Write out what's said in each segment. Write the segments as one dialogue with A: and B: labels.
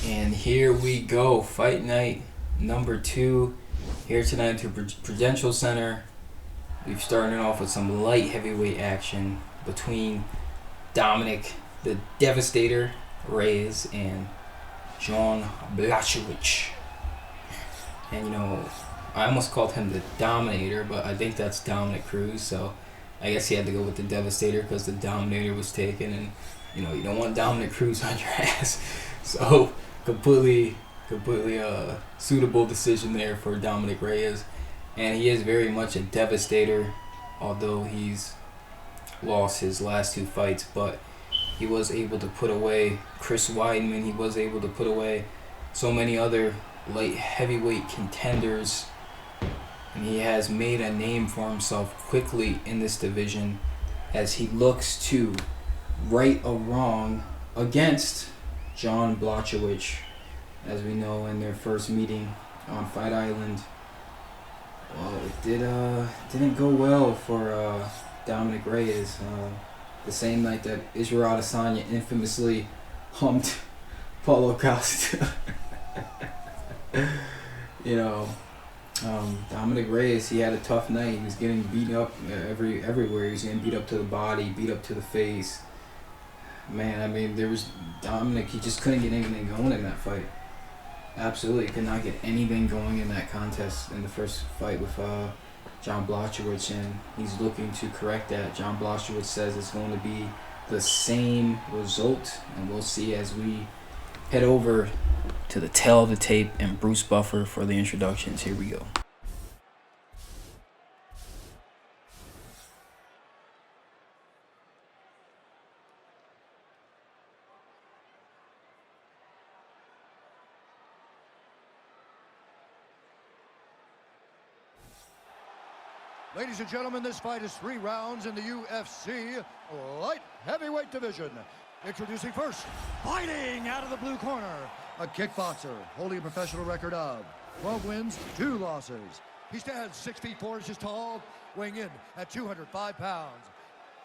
A: And here we go, fight night number 2 here tonight at the Prudential Center. We've started off with some light heavyweight action between Dominic, the Devastator, Reyes, and John Blashowicz. And you know, I almost called him the Dominator, but I think that's Dominic Cruz, so I guess he had to go with the Devastator because the Dominator was taken, and you know, you don't want Dominic Cruz on your ass. So completely suitable decision there for Dominic Reyes. And he is very much a devastator, although he's lost his last 2 fights, but he was able to put away Chris Weidman. He was able to put away so many other light heavyweight contenders, and he has made a name for himself quickly in this division as he looks to right a wrong against John Blashowicz. As we know, in their first meeting on Fight Island, well, it didn't go well for Dominic Reyes. The same night that Israel Adesanya infamously humped Paulo Costa. You know, Dominic Reyes, he had a tough night. He was getting beat up everywhere. He was getting beat up to the body, beat up to the face. Man, I mean, there was Dominic. He just couldn't get anything going in that fight. Absolutely could not get anything going in that contest in the first fight with John Blashowicz, and he's looking to correct that. John Blashowicz says it's going to be the same result, and we'll see as we head over to the tail of the tape and Bruce Buffer for the introductions. Here we go.
B: Ladies and gentlemen, this fight is 3 rounds in the UFC light heavyweight division. Introducing first, fighting out of the blue corner, a kickboxer holding a professional record of 12 wins, 2 losses. He stands 6 feet 4 inches tall, weighing in at 205 pounds.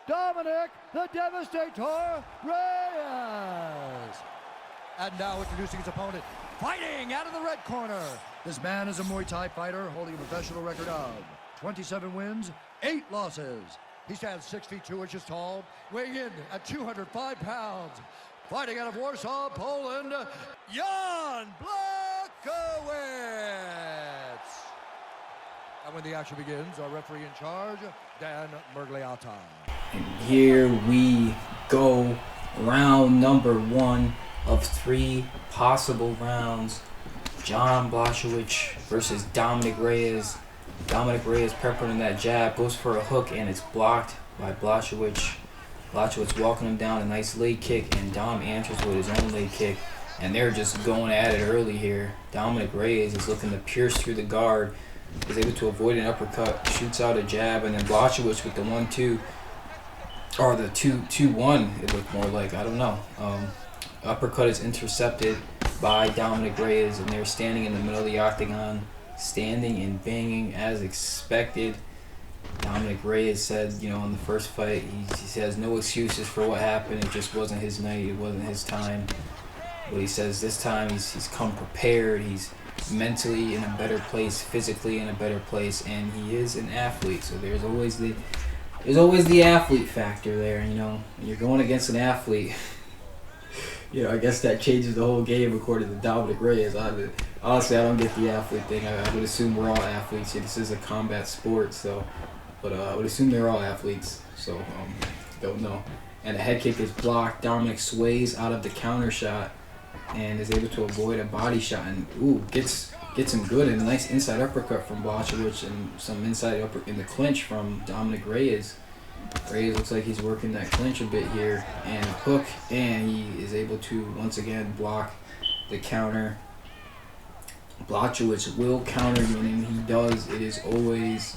B: Dominic, the Devastator Reyes. And now introducing his opponent, fighting out of the red corner. This man is a Muay Thai fighter holding a professional record of 27 wins, 8 losses. He stands 6 feet 2 inches tall, weighing in at 205 pounds. Fighting out of Warsaw, Poland, Jan Blachowicz. And when the action begins, our referee in charge, Dan Mergliata.
A: And here we go, round number 1 of 3 possible rounds. John Blashowicz versus Dominic Reyes. Dominic Reyes peppering that jab, goes for a hook, and it's blocked by Blashowicz. Blashowicz walking him down, a nice leg kick, and Dom answers with his own leg kick. And they're just going at it early here. Dominic Reyes is looking to pierce through the guard, is able to avoid an uppercut, shoots out a jab, and then Blashowicz with the 1-2, or the 2-1, it looked more like, I don't know. Uppercut is intercepted by Dominic Reyes, and they're standing in the middle of the octagon, standing and banging as expected. Dominic Reyes said, you know, in the first fight, he has no excuses for what happened. It just wasn't his night. It wasn't his time. But he says this time he's come prepared. He's mentally in a better place, physically in a better place, and he is an athlete. So there's always the athlete factor there. You know, when you're going against an athlete. You know, I guess that changes the whole game according to Dominic Reyes. Honestly, I don't get the athlete thing. I would assume we're all athletes. This is a combat sport, so. But I would assume they're all athletes, so don't know. And the head kick is blocked. Dominic sways out of the counter shot and is able to avoid a body shot. And gets him good. And a nice inside uppercut from Blashowicz and some inside upper in the clinch from Dominic Reyes. Reyes looks like he's working that clinch a bit here, and hook, and he is able to once again block the counter. Blashowicz will counter, meaning he does. It is always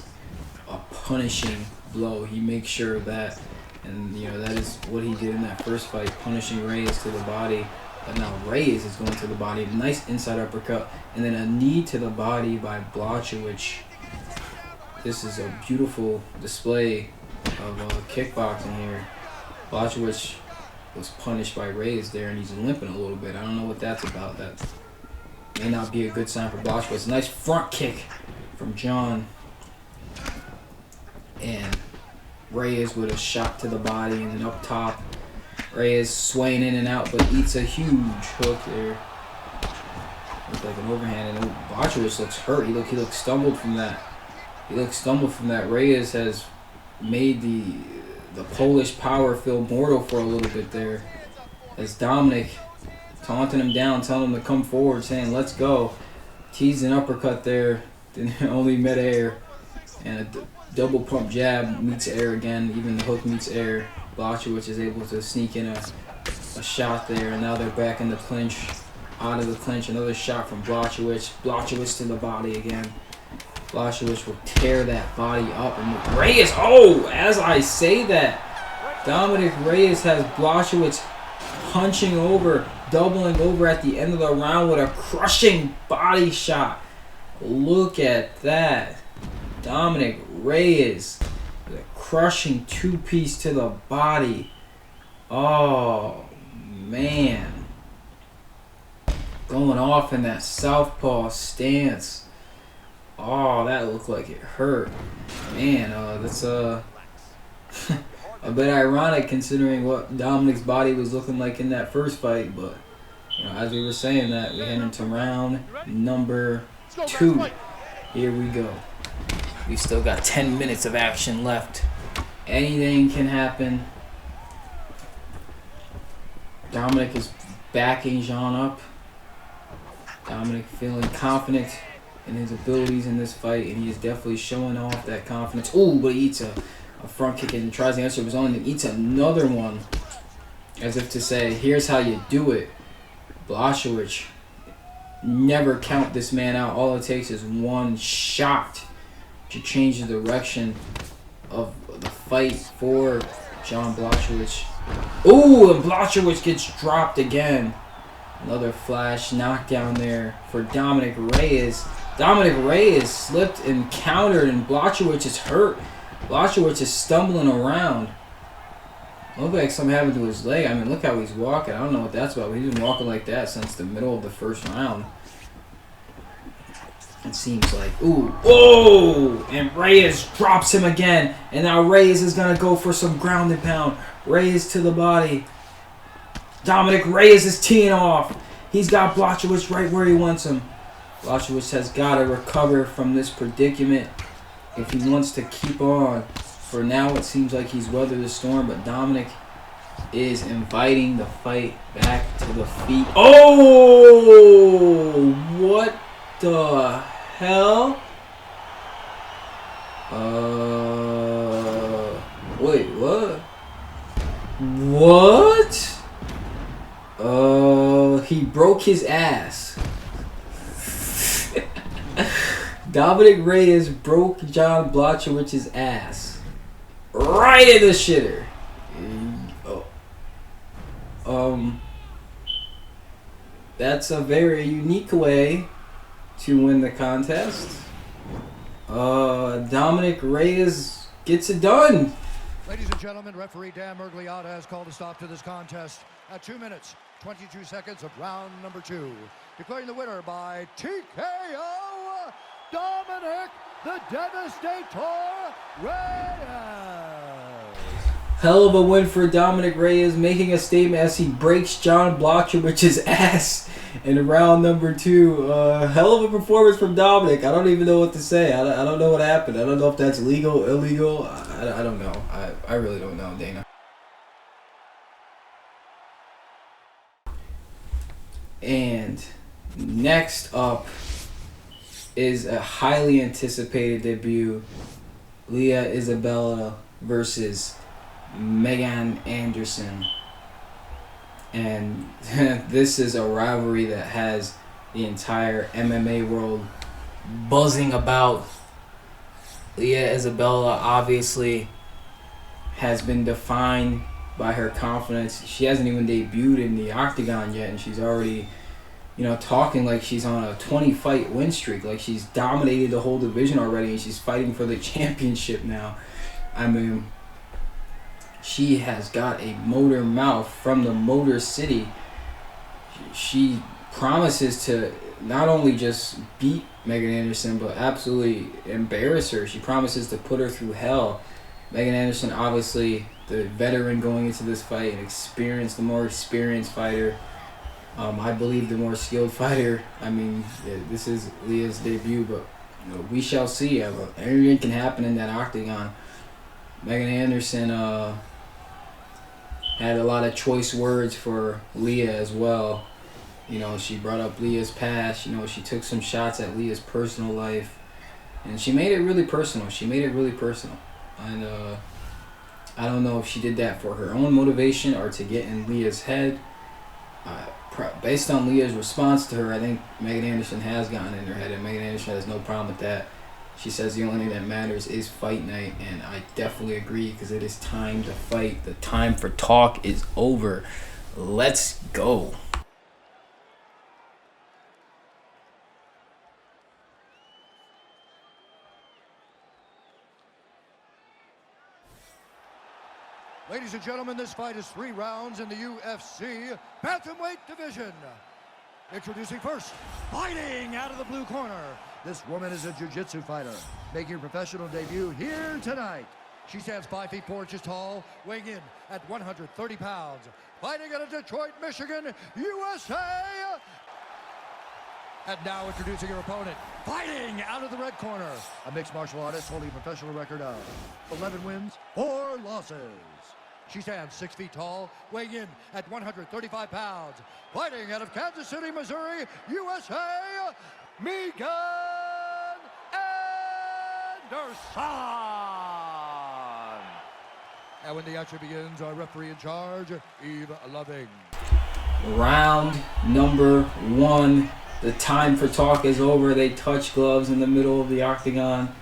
A: a punishing blow. He makes sure of that, and you know that is what he did in that first fight, punishing Reyes to the body. But now Reyes is going to the body. Nice inside uppercut, and then a knee to the body by Blashowicz. This is a beautiful display of kickboxing here. Blashowicz was punished by Reyes there, and he's limping a little bit. I don't know what that's about. That may not be a good sign for Blashowicz. Nice front kick from John. And Reyes with a shot to the body and then up top. Reyes swaying in and out, but eats a huge hook there. Looks like an overhand, and Blashowicz looks hurt. He looks stumbled from that. Reyes has made the Polish power feel mortal for a little bit there. As Dominic taunting him down, telling him to come forward, saying, let's go. Teased an uppercut there, then only midair. And a double pump jab meets air again. Even the hook meets air. Blashowicz is able to sneak in a shot there, and now they're back in the clinch. Out of the clinch, another shot from Blashowicz. Blashowicz to the body again. Blashowicz will tear that body up. And Reyes, as I say that, Dominic Reyes has Blashowicz punching over, doubling over at the end of the round with a crushing body shot. Look at that. Dominic Reyes with a crushing two-piece to the body. Oh, man. Going off in that southpaw stance. Oh, that looked like it hurt. Man, that's a bit ironic considering what Dominic's body was looking like in that first fight. But, as we were saying that, we head into round number 2. Here we go. We still got 10 minutes of action left. Anything can happen. Dominic is backing Jean up. Dominic feeling confident in his abilities in this fight, and he is definitely showing off that confidence. Ooh, but he eats a front kick and tries to answer his own, and eats another one, as if to say, here's how you do it. Blashowicz, never count this man out. All it takes is one shot to change the direction of the fight for John Blashowicz. Ooh, and Blashowicz gets dropped again. Another flash knockdown there for Dominic Reyes. Dominic Reyes slipped and countered, and Blashowicz is hurt. Blashowicz is stumbling around. Looks like something happened to his leg. I mean, look how he's walking. I don't know what that's about, but he's been walking like that since the middle of the first round. It seems like. Ooh. Oh! And Reyes drops him again. And now Reyes is going to go for some ground and pound. Reyes to the body. Dominic Reyes is teeing off. He's got Blashowicz right where he wants him. Blashowicz has got to recover from this predicament if he wants to keep on. For now, it seems like he's weathered the storm, but Dominic is inviting the fight back to the feet. Oh! What the hell? Wait, what? What? He broke his ass. Dominic Reyes broke John Blashowicz's ass. Right in the shitter. That's a very unique way to win the contest. Dominic Reyes gets it done.
B: Ladies and gentlemen, referee Dan Mergliata has called a stop to this contest at 2 minutes, 22 seconds of round number 2. Declaring the winner by TKO, Dominic the Devastator Reyes.
A: Hell of a win for Dominic Reyes, making a statement as he breaks John Blashowicz's ass in round number 2. Hell of a performance from Dominic. I don't even know what to say. I don't know what happened. I don't know if that's legal, illegal. I don't know. I really don't know, Dana. And next up is a highly anticipated debut. Leah Isabella versus Megan Anderson. And this is a rivalry that has the entire MMA world buzzing about. Leah Isabella obviously has been defined by her confidence. She hasn't even debuted in the Octagon yet, and she's already, talking like she's on a 20-fight win streak. Like she's dominated the whole division already, and she's fighting for the championship now. I mean, She has got a motor mouth from the Motor City. She promises to not only just beat Megan Anderson, but absolutely embarrass her. She promises to put her through hell. Megan Anderson, obviously the veteran going into this fight, the more experienced fighter. I believe the more skilled fighter. I mean, this is Leah's debut, but we shall see. Anything can happen in that octagon. Megan Anderson had a lot of choice words for Leah as well. She brought up Leah's past. She took some shots at Leah's personal life, and she made it really personal. And I don't know if she did that for her own motivation or to get in Leah's head. Based on Leah's response to her, I think Megan Anderson has gotten in her head, and Megan Anderson has no problem with that. She says the only thing that matters is fight night, and I definitely agree because it is time to fight. The time for talk is over. Let's go.
B: Ladies and gentlemen, this fight is 3 rounds in the UFC bantamweight division. Introducing first, fighting out of the blue corner. This woman is a jiu-jitsu fighter, making her professional debut here tonight. She stands 5 feet 4 inches tall, weighing in at 130 pounds. Fighting out of Detroit, Michigan, USA. And now introducing her opponent, fighting out of the red corner. A mixed martial artist holding a professional record of 11 wins, 4 losses. She stands 6 feet tall, weighing in at 135 pounds. Fighting out of Kansas City, Missouri, USA, Megan Anderson. And when the action begins, our referee in charge, Eve Loving.
A: Round number 1. The time for talk is over. They touch gloves in the middle of the octagon.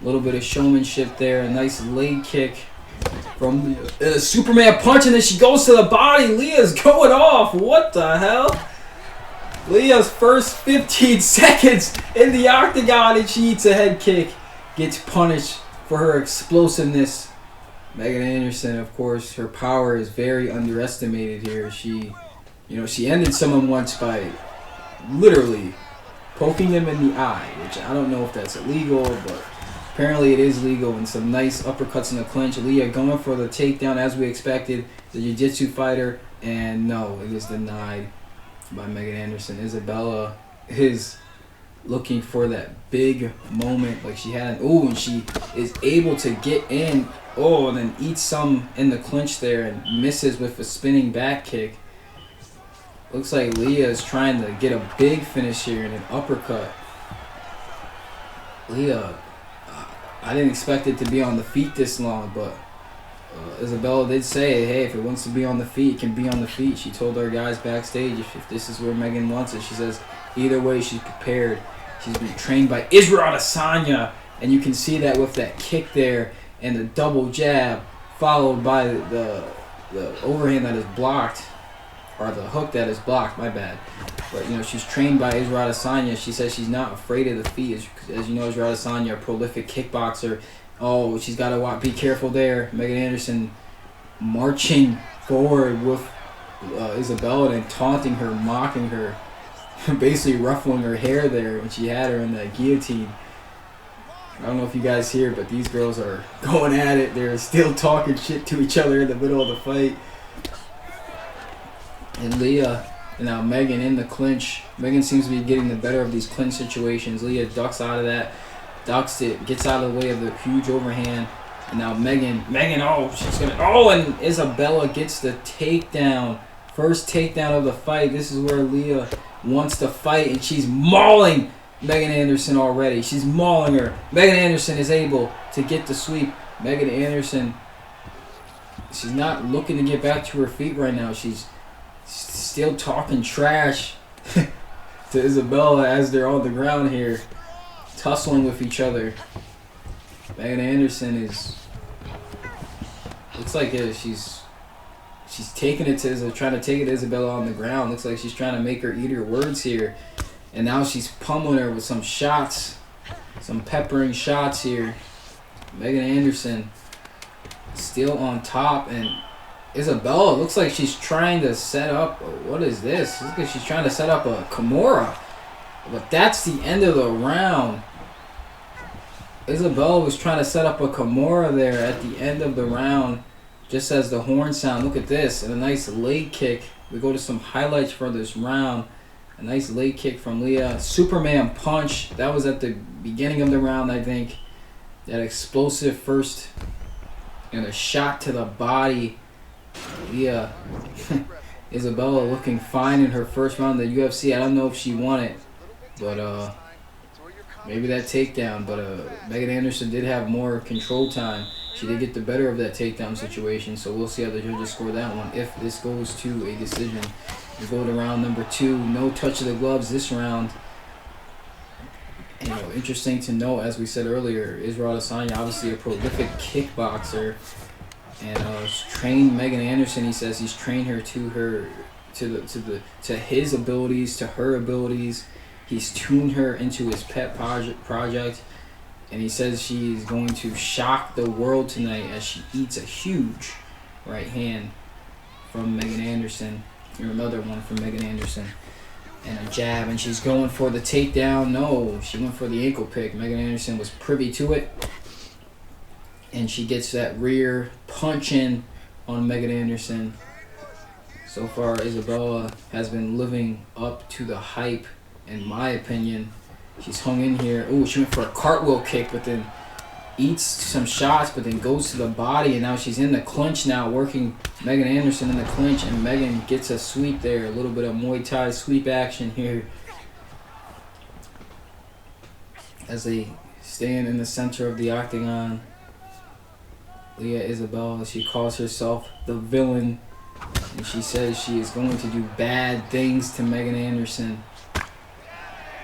A: A little bit of showmanship there. A nice leg kick from a Superman punch, and then she goes to the body. Leah's going off. What the hell? Leah's first 15 seconds in the octagon, and she eats a head kick. Gets punished for her explosiveness. Megan Anderson, of course, her power is very underestimated here. She ended someone once by literally poking them in the eye, which I don't know if that's illegal, but apparently it is legal. And some nice uppercuts in the clinch. Leah going for the takedown as we expected. The jiu-jitsu fighter, and no, it is denied by Megan Anderson. Isabella is looking for that big moment like she had. And she is able to get in. And then eats some in the clinch there and misses with a spinning back kick. Looks like Leah is trying to get a big finish here in an uppercut. Leah, I didn't expect it to be on the feet this long, but Isabella did say, hey, if it wants to be on the feet, it can be on the feet. She told our guys backstage if this is where Megan wants it. She says either way she's prepared. She's been trained by Israel Adesanya, and you can see that with that kick there and the double jab followed by the overhand that is blocked. Or the hook that is blocked, my bad. But, she's trained by Israel Adesanya. She says she's not afraid of the feet. As you know, Israel Adesanya, a prolific kickboxer. She's got to be careful there. Megan Anderson marching forward with Isabella and taunting her, mocking her. Basically ruffling her hair there when she had her in that guillotine. I don't know if you guys hear, but these girls are going at it. They're still talking shit to each other in the middle of the fight. And Leah, now Megan in the clinch. Megan seems to be getting the better of these clinch situations. Leah ducks out of that, ducks it, gets out of the way of the huge overhand. And now Megan, she's gonna, and Isabella gets the takedown. First takedown of the fight. This is where Leah wants to fight, and she's mauling Megan Anderson already. She's mauling her. Megan Anderson is able to get the sweep. Megan Anderson, she's not looking to get back to her feet right now. She's still talking trash to Isabella as they're on the ground here, tussling with each other. Megan Anderson looks like she's taking it to trying to take it to Isabella on the ground. Looks like she's trying to make her eat her words here, and now she's pummeling her with some shots, some peppering shots here. Megan Anderson still on top, and Isabella looks like she's trying to set up. What is this? Looks like she's trying to set up a Kimura, but that's the end of the round. Isabella was trying to set up a Kimura there at the end of the round, just as the horn sound. Look at this, and a nice leg kick. We go to some highlights for this round. A nice leg kick from Leah. Superman punch. That was at the beginning of the round, I think. That explosive first and a shot to the body. Leah, Isabella looking fine in her first round of the UFC. I don't know if she won it, but maybe that takedown. But Megan Anderson did have more control time. She did get the better of that takedown situation, so we'll see how the judges score that one. If this goes to a decision, we go to round number 2. No touch of the gloves this round. And, interesting to note, as we said earlier, Israel Adesanya, obviously a prolific kickboxer, and trained Megan Anderson. He says he's trained her to his abilities, to her abilities. He's tuned her into his pet project. And he says she's going to shock the world tonight as she eats a huge right hand from Megan Anderson. Or another one from Megan Anderson. And a jab. And she's going for the takedown. No, she went for the ankle pick. Megan Anderson was privy to it. And she gets that rear punch in on Megan Anderson. So far, Isabella has been living up to the hype, in my opinion. She's hung in here. Ooh, she went for a cartwheel kick, but then eats some shots, but then goes to the body, and now she's in the clinch now, working Megan Anderson in the clinch, and Megan gets a sweep there. A little bit of Muay Thai sweep action here as they stand in the center of the octagon. Leah Isabella, she calls herself the villain, and she says she is going to do bad things to Megan Anderson.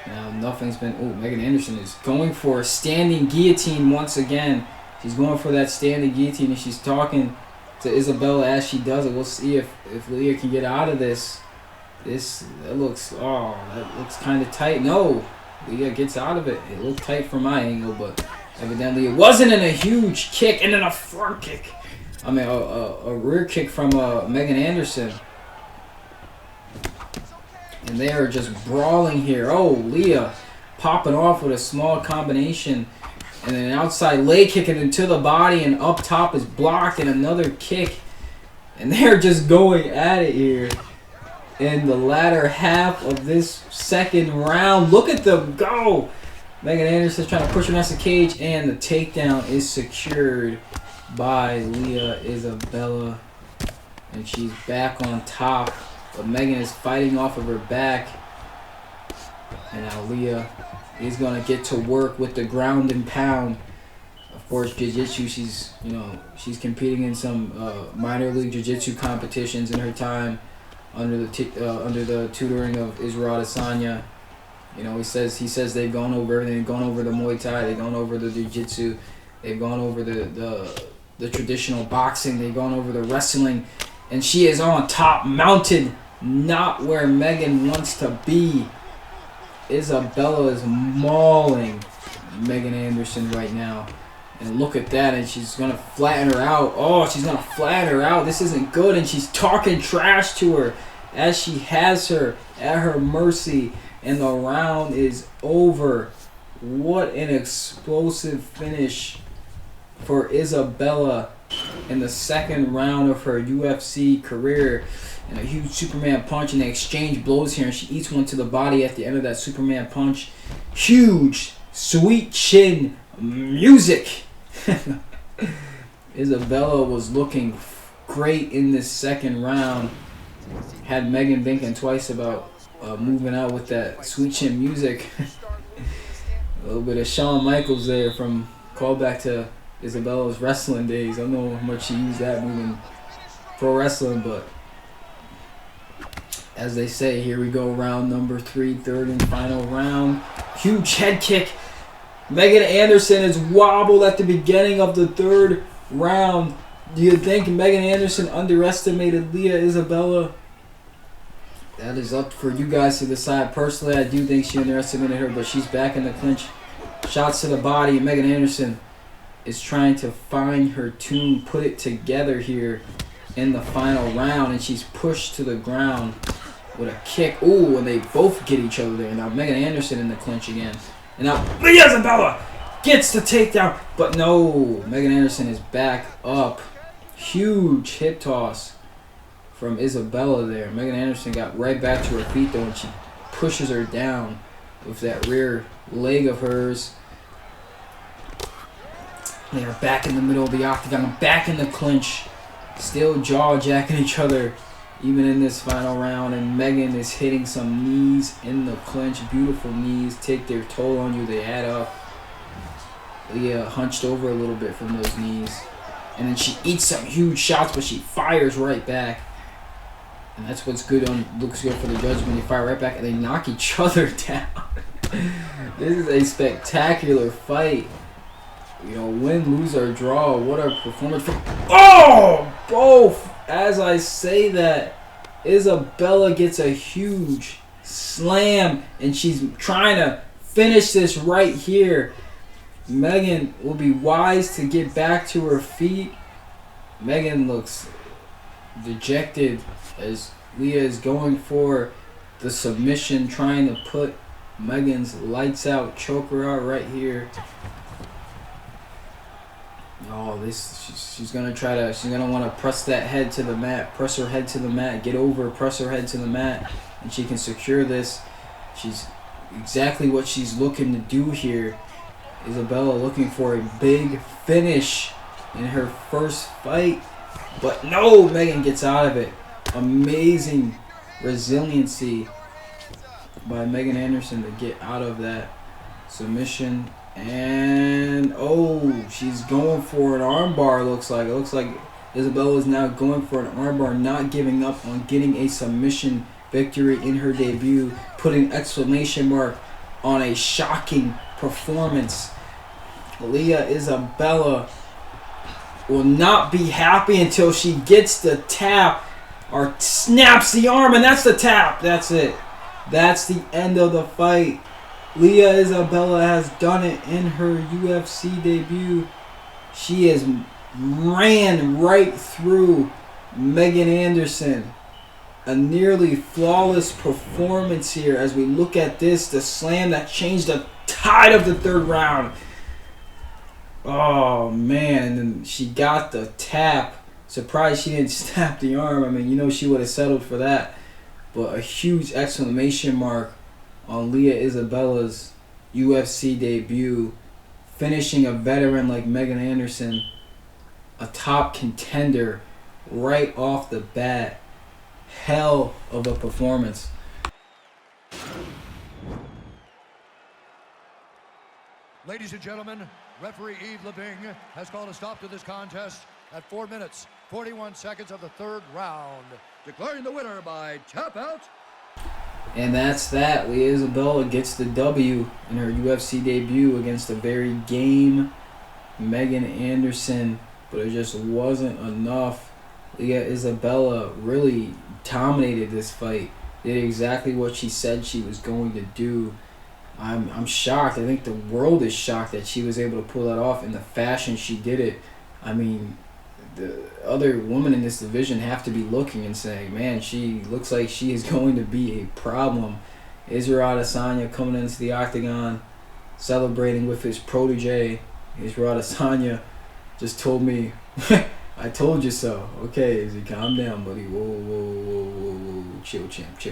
A: Now, nothing's been... Oh, Megan Anderson is going for a standing guillotine once again. She's going for that standing guillotine, and she's talking to Isabella as she does it. We'll see if Leah can get out of this. That looks kind of tight. No, Leah gets out of it. It looked tight from my angle, but evidently it wasn't. In a huge kick, and then a front kick. I mean, a rear kick from Megan Anderson. And they are just brawling here. Oh, Leah popping off with a small combination. And then an outside leg kick and into the body. And up top is blocked and another kick. And they're just going at it here in the latter half of this second round. Look at them go. Megan Anderson's trying to push her against the cage. And the takedown is secured by Leah Isabella. And she's back on top. But Megan is fighting off of her back. And now Leah is going to get to work with the ground and pound. Of course, jiu-jitsu, she's competing in some minor league jiu-jitsu competitions in her time under the tutoring of Israel Adesanya. He says they've gone over everything. They've gone over the Muay Thai. They've gone over the jiu-jitsu. They've gone over the traditional boxing. They've gone over the wrestling. And she is on top, mounted, not where Megan wants to be. Isabella is mauling Megan Anderson right now. And look at that, and she's going to flatten her out. Oh, she's going to flatten her out. This isn't good, and she's talking trash to her as she has her at her mercy. And the round is over. What an explosive finish for Isabella in the second round of her UFC career. And a huge Superman punch, and they exchange blows here, and she eats one to the body at the end of that Superman punch. Huge sweet chin music. Isabella was looking great in this second round. Had Megan thinking twice about moving out with that sweet chin music. A little bit of Shawn Michaels there from callback to Isabella's wrestling days. I don't know how much she used that move in pro wrestling, but as they say, here we go, round number 3, third and final round. Huge head kick. Megan Anderson is wobbled at the beginning of the third round. Do you think Megan Anderson underestimated Leah Isabella? That is up for you guys to decide. Personally, I do think she underestimated her, but she's back in the clinch. Shots to the body. Megan Anderson is trying to find her tune, put it together here in the final round, and she's pushed to the ground with a kick. Ooh, and they both get each other there. Now Megan Anderson in the clinch again. And now Isabella gets the takedown, but no, Megan Anderson is back up. Huge hip toss from Isabella there. Megan Anderson got right back to her feet though, and she pushes her down with that rear leg of hers. They are back in the middle of the octagon, back in the clinch, still jaw-jacking each other even in this final round, and Megan is hitting some knees in the clinch. Beautiful knees, take their toll on you, they add up. Leah hunched over a little bit from those knees, and then she eats some huge shots, but she fires right back. And that's what's good looks good for the judges, when they fire right back and they knock each other down. This is a spectacular fight. You know, win, lose, or draw. What a performance from... Oh! Both! As I say that, Isabella gets a huge slam, and she's trying to finish this right here. Megan will be wise to get back to her feet. Megan looks dejected as Leah is going for the submission, trying to put Megan's lights out, choke her out right here. Oh, she's gonna want to press that head to the mat, press her head to the mat, get over, press her head to the mat, and she can secure this. She's exactly what she's looking to do here. Isabella looking for a big finish in her first fight, but no, Megan gets out of it. Amazing resiliency by Megan Anderson to get out of that submission. And oh, she's going for an armbar. It looks like Isabella is now going for an armbar, not giving up on getting a submission victory in her debut, putting exclamation mark on a shocking performance. Leah Isabella will not be happy until she gets the tap or snaps the arm, and that's the tap. That's it. That's the end of the fight. Leah Isabella has done it in her UFC debut. She has ran right through Megan Anderson. A nearly flawless performance here as we look at this, the slam that changed the tide of the third round. Oh man, and she got the tap. Surprised she didn't snap the arm. I mean, you know she would have settled for that. But a huge exclamation mark on Leah Isabella's UFC debut, finishing a veteran like Megan Anderson, a top contender right off the bat. Hell of a performance.
B: Ladies and gentlemen, referee Yves Leving has called a stop to this contest at 4 minutes, 41 seconds of the third round, declaring the winner by tap out.
A: And that's that. Leah Isabella gets the W in her UFC debut against a very game Megan Anderson, but it just wasn't enough. Leah Isabella really dominated this fight, did exactly what she said she was going to do. I'm shocked. I think the world is shocked that she was able to pull that off in the fashion she did it. I mean, the other women in this division have to be looking and saying, man, she looks like she is going to be a problem. Israel Adesanya coming into the octagon, celebrating with his protege. Israel Adesanya just told me, I told you so. Okay, Izzy, calm down, buddy. Whoa. Chill, champ.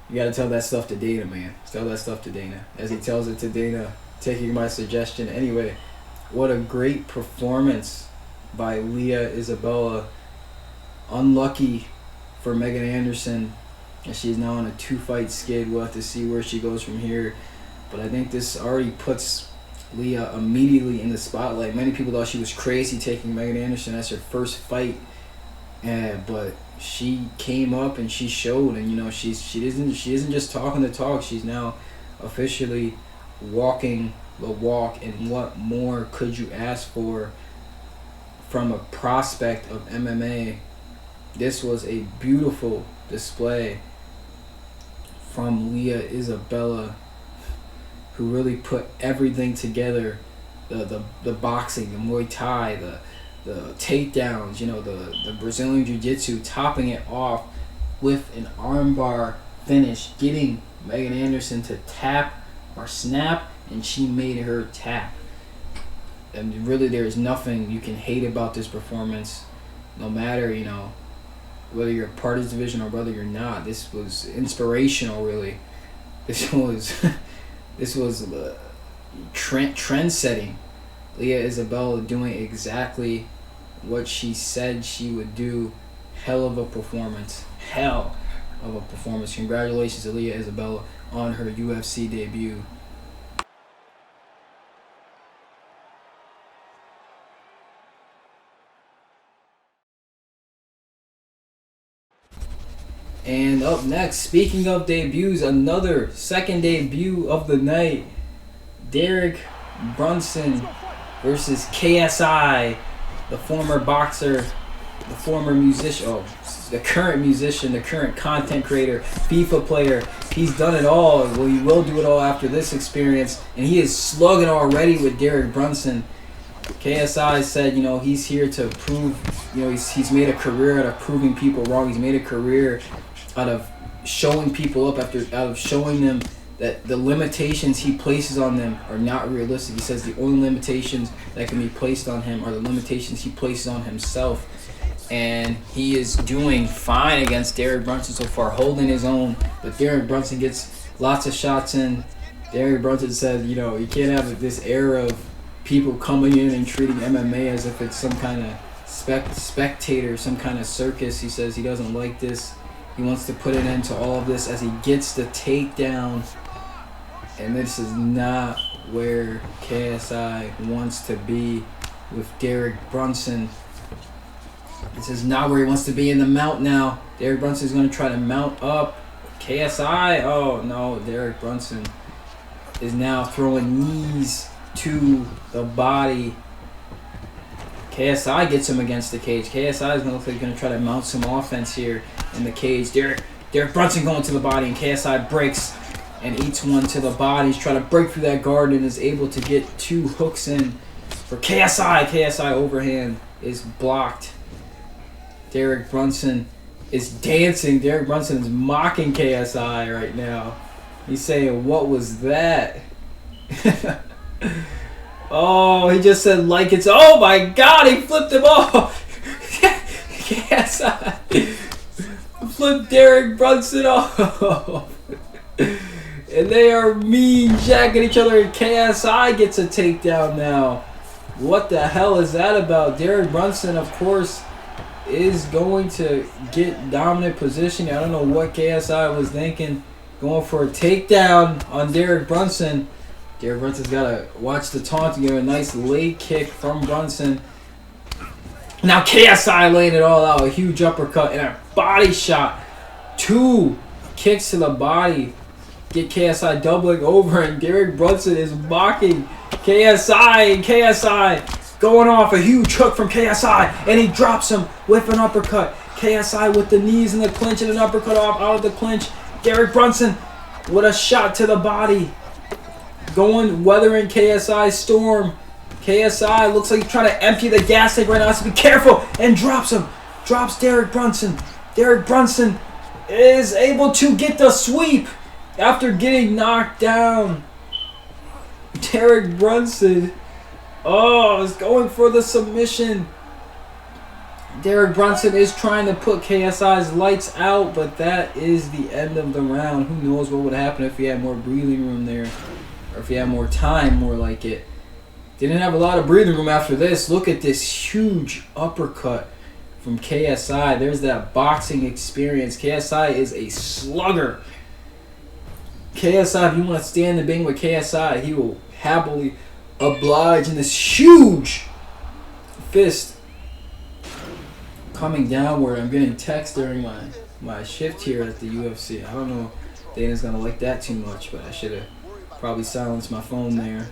A: You gotta tell that stuff to Dana, man. Tell that stuff to Dana. As he tells it to Dana, taking my suggestion. Anyway, what a great performance by Leah Isabella. Unlucky for Megan Anderson, and she's now on a 2-fight skid. We'll have to see where she goes from here. But I think this already puts Leah immediately in the spotlight. Many people thought she was crazy taking Megan Anderson as her first fight, but she came up and she showed. And you know, she isn't just talking the talk. She's now officially walking the walk. And what more could you ask for from a prospect of MMA? This was a beautiful display from Leah Isabella, who really put everything together the boxing, the Muay Thai, the takedowns, you know, the Brazilian Jiu-Jitsu, topping it off with an armbar finish, getting Megan Anderson to tap or snap, and she made her tap. And really, there's nothing you can hate about this performance, no matter, you know, whether you're a part of this division or whether you're not. This was inspirational, really. This was trend setting. Leah Isabella doing exactly what she said she would do. Hell of a performance. Hell of a performance. Congratulations to Leah Isabella on her UFC debut. And up next, speaking of debuts, another second debut of the night. Derek Brunson versus KSI, the former boxer, the former musician, the current musician, the current content creator, FIFA player. He's done it all. Well, he will do it all after this experience. And he is slugging already with Derek Brunson. KSI said, you know, he's here to prove, you know, he's made a career out of proving people wrong. He's made a career out of showing people up, out of showing them that the limitations he places on them are not realistic. He says the only limitations that can be placed on him are the limitations he places on himself. And he is doing fine against Derek Brunson so far, holding his own. But Derek Brunson gets lots of shots in. Derek Brunson said, you know, you can't have this era of people coming in and treating MMA as if it's some kind of spectator, some kind of circus. He says he doesn't like this. He wants to put an end to all of this as he gets the takedown. And this is not where KSI wants to be with Derek Brunson. This is not where he wants to be in the mount now. Derek Brunson is going to try to mount up. KSI, oh no, Derek Brunson is now throwing knees to the body. KSI gets him against the cage. KSI is going to look like he's going to try to mount some offense here in the cage. Derek Brunson going to the body, and KSI breaks and eats one to the body. He's trying to break through that guard and is able to get two hooks in for KSI. KSI overhand is blocked. Derek Brunson is dancing. Derek Brunson is mocking KSI right now. He's saying, what was that? Oh, he just said like it's... Oh my God, he flipped him off. KSI flipped Derek Brunson off. And they are mean jacking each other, and KSI gets a takedown now. What the hell is that about? Derek Brunson, of course, is going to get dominant position. I don't know what KSI was thinking. Going for a takedown on Derek Brunson. Derek Brunson's got to watch the taunt and get a nice leg kick from Brunson. Now KSI laying it all out. A huge uppercut and a body shot. Two kicks to the body. Get KSI doubling over, and Derek Brunson is mocking KSI, and KSI going off. A huge hook from KSI, and he drops him with an uppercut. KSI with the knees in the clinch and an uppercut off out of the clinch. Derek Brunson with a shot to the body. Weathering KSI's storm. KSI looks like he's trying to empty the gas tank right now, so be careful, and drops him. Drops Derek Brunson. Derek Brunson is able to get the sweep after getting knocked down. Derek Brunson, is going for the submission. Derek Brunson is trying to put KSI's lights out, but that is the end of the round. Who knows what would happen if he had more breathing room there, or if he had more time, more like it. Didn't have a lot of breathing room after this. Look at this huge uppercut from KSI. There's that boxing experience. KSI is a slugger. KSI, if you want to stand and bang with KSI, he will happily oblige. In this huge fist coming downward. I'm getting text during my shift here at the UFC. I don't know if Dana's going to like that too much, but I should have probably silenced my phone there.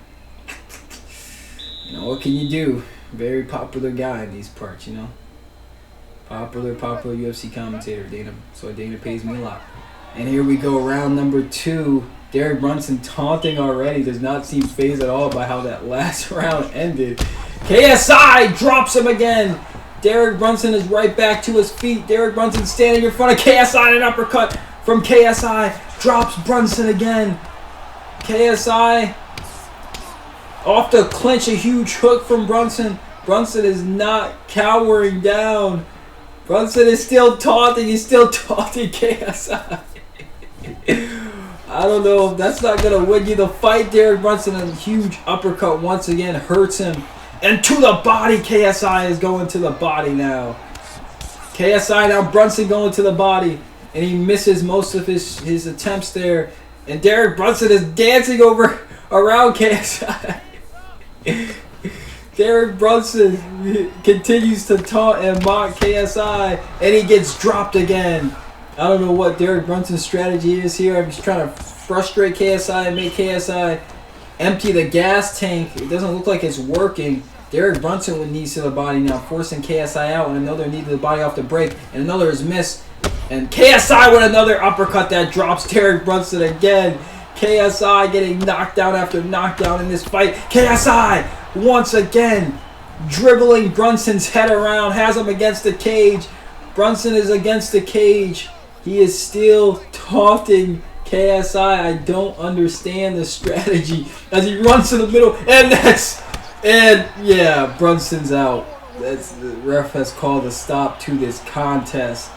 A: You know, what can you do? Very popular guy in these parts, you know. Popular UFC commentator, Dana. So Dana pays me a lot. And here we go, round number 2. Derek Brunson taunting already, does not seem fazed at all by how that last round ended. KSI drops him again. Derek Brunson is right back to his feet. Derek Brunson standing in front of KSI, an uppercut from KSI. Drops Brunson again. KSI off to clinch a huge hook from Brunson. Brunson is not cowering down. Brunson is still taunting. He's still taunting KSI. I don't know if that's not going to win you the fight. Derek Brunson, a huge uppercut once again hurts him. And to the body. KSI is going to the body now. KSI now, Brunson going to the body. And he misses most of his attempts there. And Derek Brunson is dancing around KSI. Derek Brunson continues to taunt and mock KSI. And he gets dropped again. I don't know what Derek Brunson's strategy is here. He's trying to frustrate KSI and make KSI empty the gas tank. It doesn't look like it's working. Derek Brunson with knees to the body now, forcing KSI out, and another knee to the body off the break, and another is missed. And KSI with another uppercut that drops Derek Brunson again. KSI getting knocked down after knockdown in this fight. KSI once again dribbling Brunson's head around, has him against the cage. Brunson is against the cage. He is still taunting KSI. I don't understand the strategy as he runs to the middle, and yeah, Brunson's out. The ref has called a stop to this contest.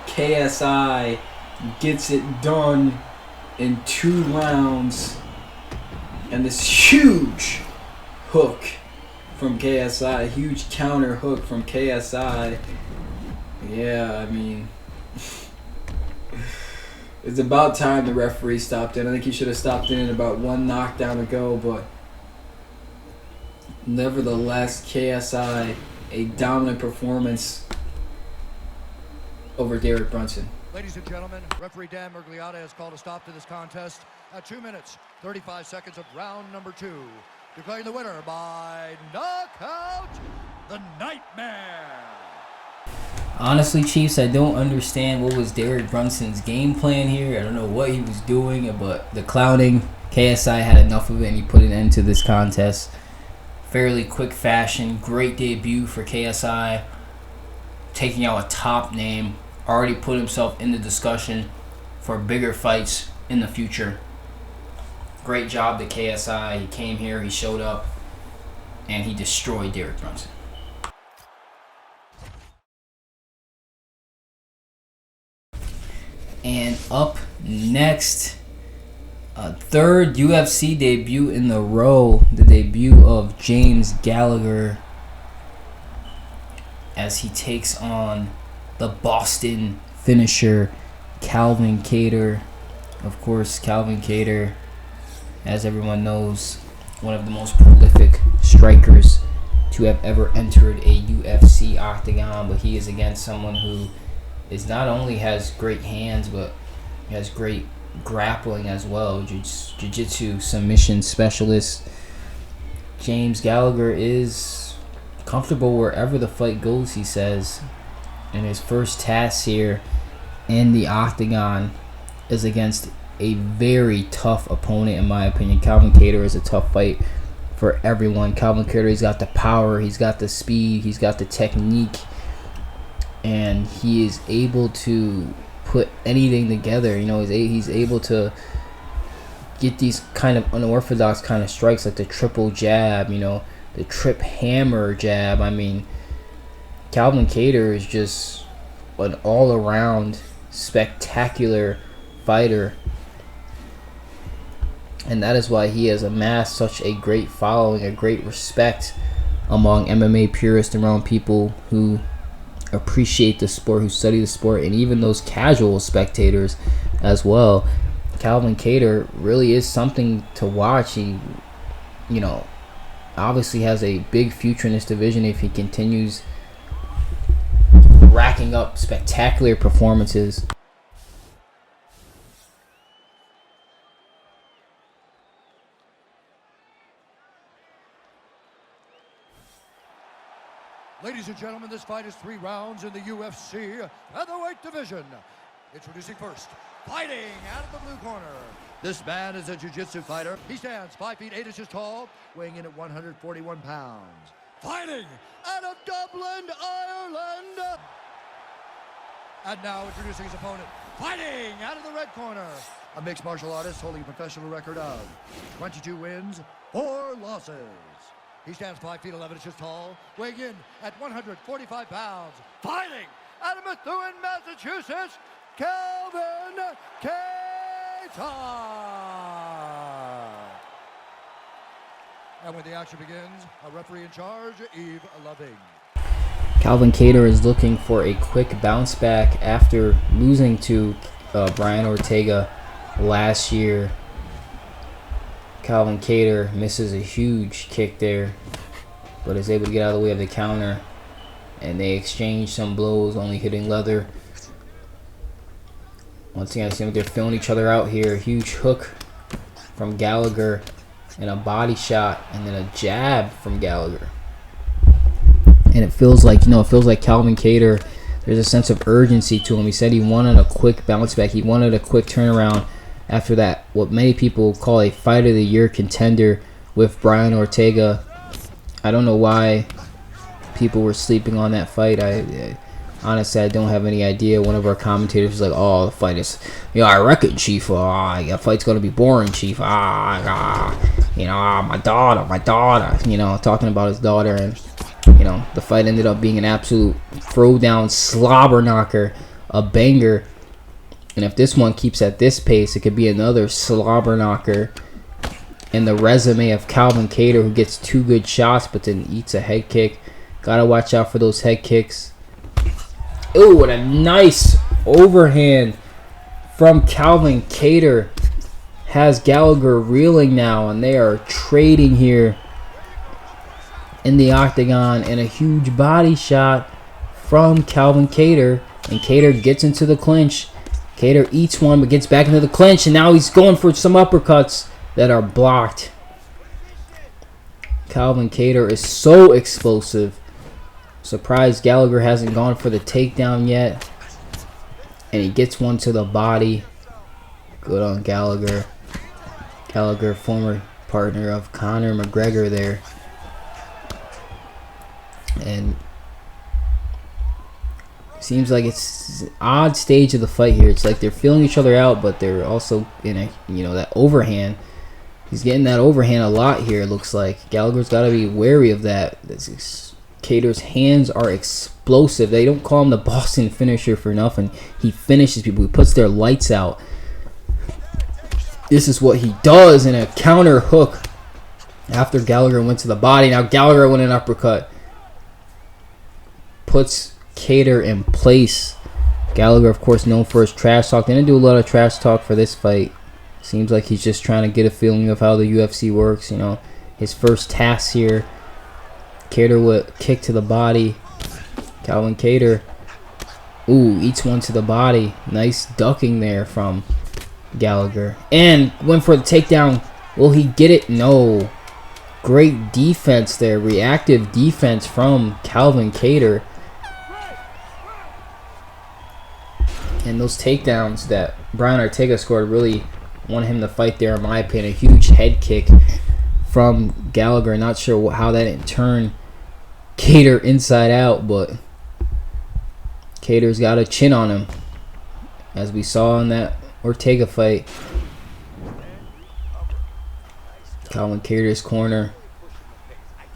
A: KSI gets it done in 2 rounds, and this huge hook from KSI, huge counter hook from KSI. Yeah, I mean, it's about time the referee stopped it. I think he should have stopped it in about 1 knockdown ago, but nevertheless, KSI, a dominant performance over Derek Brunson.
B: Ladies and gentlemen, referee Dan Mergliotta has called a stop to this contest at 2 minutes, 35 seconds of round number 2. Declaring the winner by knockout, the Nightmare.
A: Honestly, Chiefs, I don't understand what was Derek Brunson's game plan here. I don't know what he was doing, but the clowning, KSI had enough of it and he put an end to this contest. Fairly quick fashion, great debut for KSI. Taking out a top name, already put himself in the discussion for bigger fights in the future. Great job to KSI. He came here, he showed up, and he destroyed Derek Brunson. And up next, a third UFC debut in the row, the debut of James Gallagher as he takes on the Boston finisher, Calvin Kattar. Of course, Calvin Kattar, as everyone knows, one of the most prolific strikers to have ever entered a UFC octagon, but he is against someone who is not only has great hands, but has great grappling as well. Jiu-jitsu submission specialist. James Gallagher is comfortable wherever the fight goes, he says. And his first task here in the octagon is against a very tough opponent, in my opinion. Calvin Kattar is a tough fight for everyone. Calvin Kattar, he's got the power, he's got the speed, he's got the technique, and he is able to put anything together. You know, he's able to get these kind of unorthodox kind of strikes, like the triple jab, you know, the trip hammer jab. I mean, Calvin Kattar is just an all-around spectacular fighter, and that is why he has amassed such a great following, a great respect among MMA purists, around people who appreciate the sport, who study the sport, and even those casual spectators as well. Calvin Kattar really is something to watch. He, you know, obviously has a big future in this division if he continues racking up spectacular performances.
B: Ladies and gentlemen, this fight is 3 rounds in the UFC featherweight division. Introducing first, Fighting out of the blue corner. This man is a jiu-jitsu fighter. He stands 5 feet 8 inches tall, weighing in at 141 pounds. Fighting out of Dublin, Ireland. And now introducing his opponent, fighting out of the red corner. A mixed martial artist holding a professional record of 22 wins, 4 losses. He stands 5 feet 11 inches tall, weighing in at 145 pounds. Fighting out of Methuen, Massachusetts, Calvin Keita. And when the action begins, a referee in charge, Eve Loving.
A: Calvin Keita is looking for a quick bounce back after losing to Brian Ortega last year. Calvin Keita misses a huge kick there, but is able to get out of the way of the counter, and they exchange some blows, only hitting leather. Once again, I see they're feeling each other out here. Huge hook from Gallagher, and a body shot, and then a jab from Gallagher. And it feels like, Calvin Keita, there's a sense of urgency to him. He said he wanted a quick bounce back. He wanted a quick turnaround after that, what many people call a fight of the year contender with Brian Ortega. I don't know why people were sleeping on that fight. Honestly, I don't have any idea. One of our commentators was like, "Oh, the fight is, I reckon, Chief. The fight's gonna be boring, Chief. My daughter. Talking about his daughter, and the fight ended up being an absolute throwdown slobber knocker, a banger. And if this one keeps at this pace, it could be another slobber knocker in the resume of Calvin Keita, who gets 2 good shots but then eats a head kick. Gotta watch out for those head kicks. Ooh, what a nice overhand from Calvin Keita. Has Gallagher reeling now, and they are trading here in the octagon, and a huge body shot from Calvin Keita. And Keita gets into the clinch. Keita eats one, but gets back into the clinch, and now he's going for some uppercuts that are blocked. Calvin Keita is so explosive. Surprised Gallagher hasn't gone for the takedown yet. And he gets one to the body. Good on Gallagher. Gallagher, former partner of Conor McGregor there. And seems like it's an odd stage of the fight here. It's like they're feeling each other out, but they're also in a, that overhand. He's getting that overhand a lot here, it looks like. Gallagher's got to be wary of that. Keita's hands are explosive. They don't call him the Boston finisher for nothing. He finishes people. He puts their lights out. This is what he does in a counter hook after Gallagher went to the body. Now Gallagher went an uppercut. Puts Keita in place. Gallagher, of course, known for his trash talk. They didn't do a lot of trash talk for this fight. Seems like he's just trying to get a feeling of how the UFC works. His first task here. Keita with kick to the body. Calvin Keita, eats one to the body. Nice ducking there from Gallagher. And went for the takedown. Will he get it? No. Great defense there. Reactive defense from Calvin Keita. And those takedowns that Brian Ortega scored really won him the fight there, in my opinion. A huge head kick from Gallagher. Not sure how that didn't turn Keita inside out, but Keita's got a chin on him, as we saw in that Ortega fight. Calvin Keita's corner.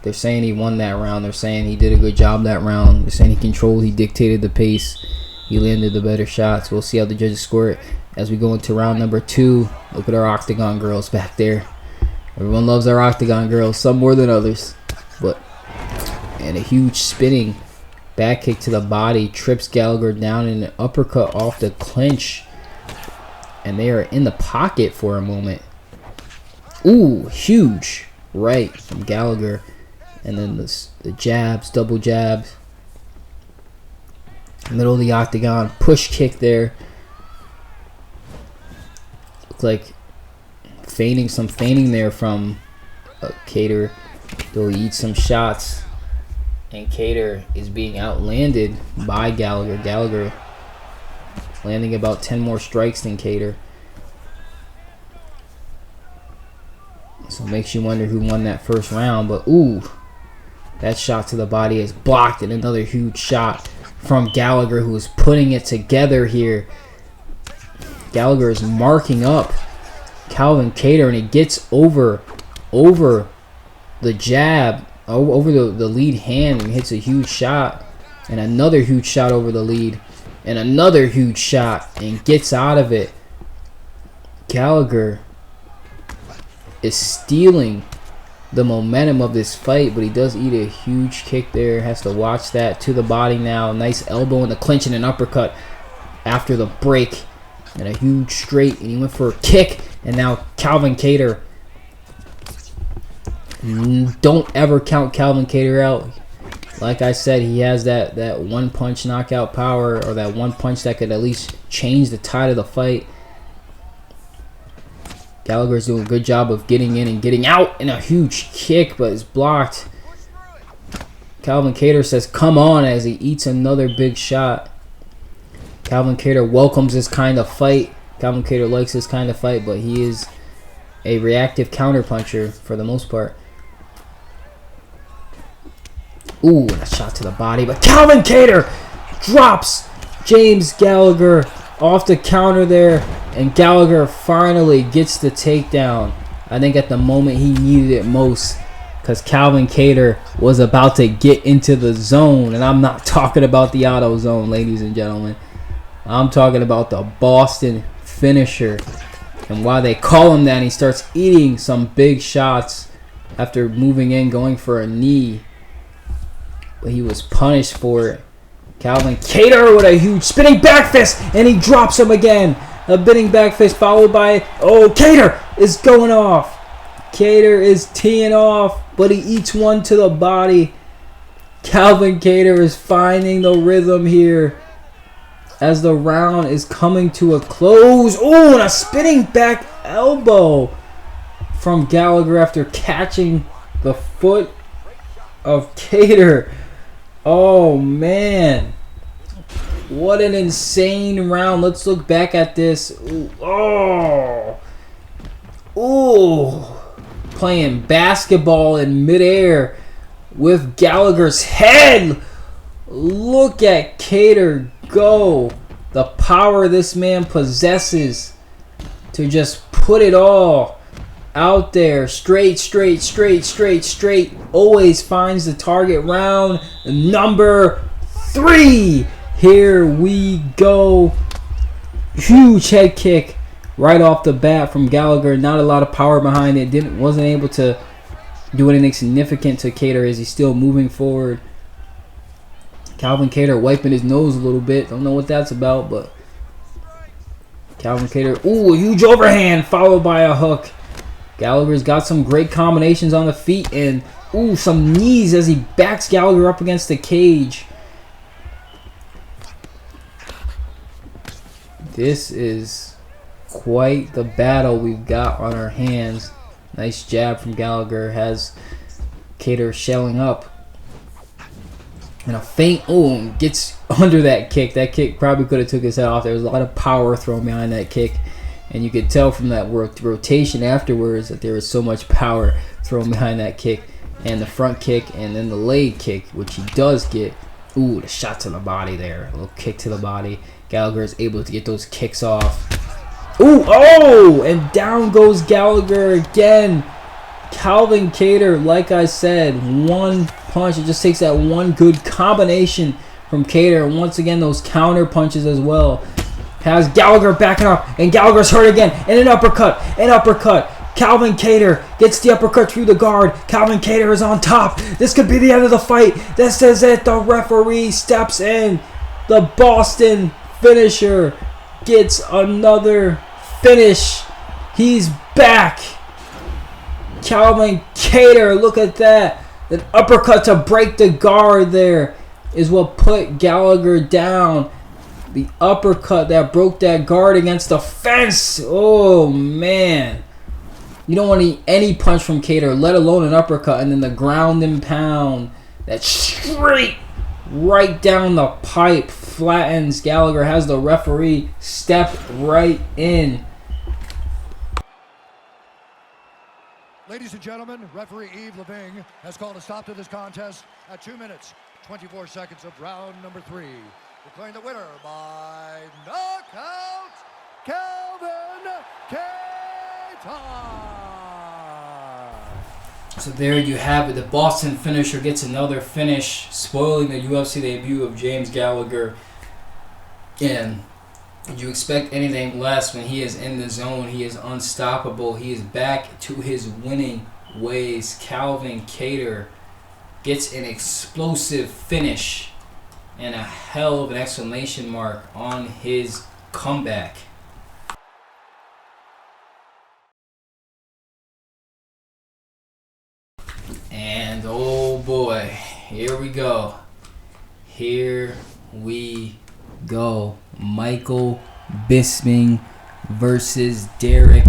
A: They're saying he won that round. They're saying he did a good job that round. They're saying he controlled, he dictated the pace. He landed the better shots. We'll see how the judges score it as we go into round number 2. Look at our Octagon girls back there. Everyone loves our Octagon girls, some more than others. And a huge spinning back kick to the body trips Gallagher down, and an uppercut off the clinch. And they are in the pocket for a moment. Ooh, huge right from Gallagher. And then the jabs, double jabs. Middle of the octagon, push kick there. Looked like some feigning there from Keita. Though he eats some shots. And Keita is being outlanded by Gallagher. Gallagher landing about 10 more strikes than Kattar. So it makes you wonder who won that first round. But ooh, that shot to the body is blocked, and another huge shot from Gallagher, who is putting it together here. Gallagher is marking up Calvin Kattar, and he gets over the jab, over the lead hand, and hits a huge shot, and another huge shot over the lead, and another huge shot, and gets out of it. Gallagher is stealing the momentum of this fight, but he does eat a huge kick there. Has to watch that to the body now. Nice elbow in the clinch and an uppercut after the break, and a huge straight, and he went for a kick, and now Calvin Kattar. Don't ever count Calvin Kattar out. Like I said, he has that one punch knockout power, or that one punch that could at least change the tide of the fight. Gallagher's doing a good job of getting in and getting out, and a huge kick, but it's blocked. Calvin Kattar says, "Come on," as he eats another big shot. Calvin Kattar welcomes this kind of fight. Calvin Kattar likes this kind of fight, but he is a reactive counterpuncher for the most part. Ooh, and a shot to the body, but Calvin Kattar drops James Gallagher off the counter there, and Gallagher finally gets the takedown. I think at the moment he needed it most, because Calvin Kattar was about to get into the zone, and I'm not talking about the auto zone, ladies and gentlemen. I'm talking about the Boston finisher, and why they call him that. He starts eating some big shots after moving in, going for a knee, but he was punished for it. Calvin Kattar with a huge spinning back fist, and he drops him again. A spinning back fist followed by, oh, Kattar is going off. Kattar is teeing off, but he eats one to the body. Calvin Kattar is finding the rhythm here as the round is coming to a close. Oh, and a spinning back elbow from Gallagher after catching the foot of Kattar. Oh, man. What an insane round. Let's look back at this. Ooh. Oh. Ooh. Playing basketball in midair with Gallagher's head. Look at Kattar go. The power this man possesses to just put it all out there. Straight. Always finds the target. Round number 3. Here we go. Huge head kick right off the bat from Gallagher. Not a lot of power behind it. Wasn't able to do anything significant to Kattar as he's still moving forward. Calvin Kattar wiping his nose a little bit. Don't know what that's about, but Calvin Kattar. Ooh, a huge overhand followed by a hook. Gallagher's got some great combinations on the feet, and ooh, some knees as he backs Gallagher up against the cage. This is quite the battle we've got on our hands. Nice jab from Gallagher has Kattar shelling up. And a feint, oh, gets under that kick. That kick probably could have took his head off. There was a lot of power thrown behind that kick. And you could tell from that rotation afterwards that there was so much power thrown behind that kick. And the front kick and then the leg kick, which he does get. Ooh, the shot to the body there. A little kick to the body. Gallagher is able to get those kicks off. Ooh, oh! And down goes Gallagher again. Calvin Kattar, like I said, one punch. It just takes that one good combination from Kattar. And once again, those counter punches as well. Has Gallagher backing up, and Gallagher's hurt again. And an uppercut. Calvin Kattar gets the uppercut through the guard. Calvin Kattar is on top. This could be the end of the fight. This is it. The referee steps in. The Boston finisher gets another finish. He's back. Calvin Kattar, look at that. An uppercut to break the guard there is what put Gallagher down. The uppercut that broke that guard against the fence. Oh, man. You don't want any punch from Kattar, let alone an uppercut. And then the ground and pound. That straight right down the pipe, flattens Gallagher, has the referee step right in.
B: Ladies and gentlemen, referee Yves Leving has called a stop to this contest at 2 minutes, 24 seconds of round number 3. Declaring the winner by knockout, Calvin Keita.
A: So there you have it. The Boston finisher gets another finish, spoiling the UFC debut of James Gallagher. And you expect anything less when he is in the zone. He is unstoppable. He is back to his winning ways. Calvin Keita gets an explosive finish and a hell of an exclamation mark on his comeback. And oh boy, here we go. Here we go. Michael Bisping versus Derek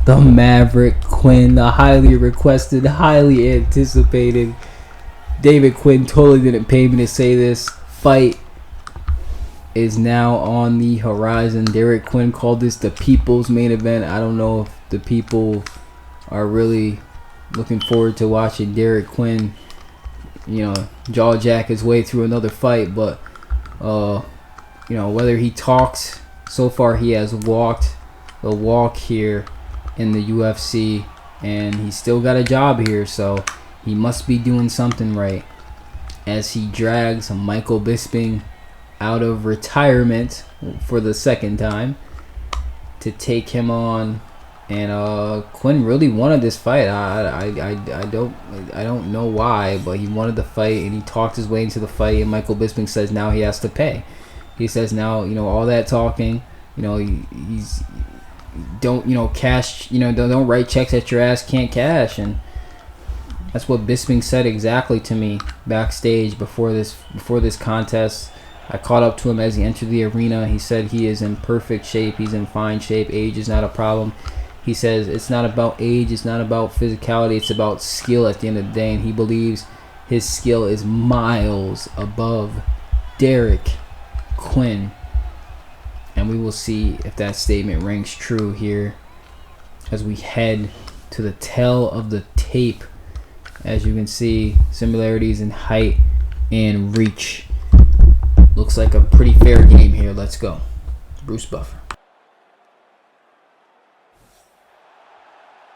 A: the Maverick Quinn. The highly requested, highly anticipated. David Quinn totally didn't pay me to say this. Fight is now on the horizon. Derek Quinn called this the people's main event. I don't know if the people are really looking forward to watching Derek Quinn, jaw jack his way through another fight. But, whether he talks, so far he has walked the walk here in the UFC, and he's still got a job here, so he must be doing something right as he drags Michael Bisping out of retirement for the second time to take him on. And Quinn really wanted this fight. I don't know why, but he wanted the fight, and he talked his way into the fight. And Michael Bisping says now he has to pay. He says now, all that talking, he's don't cash, don't write checks that your ass can't cash. And that's what Bisping said exactly to me backstage before this contest. I caught up to him as he entered the arena. He said he is in perfect shape. He's in fine shape. Age is not a problem. He says it's not about age, it's not about physicality, it's about skill at the end of the day. And he believes his skill is miles above Derek Quinn. And we will see if that statement rings true here as we head to the tail of the tape. As you can see, similarities in height and reach. Looks like a pretty fair game here. Let's go. Bruce Buffer.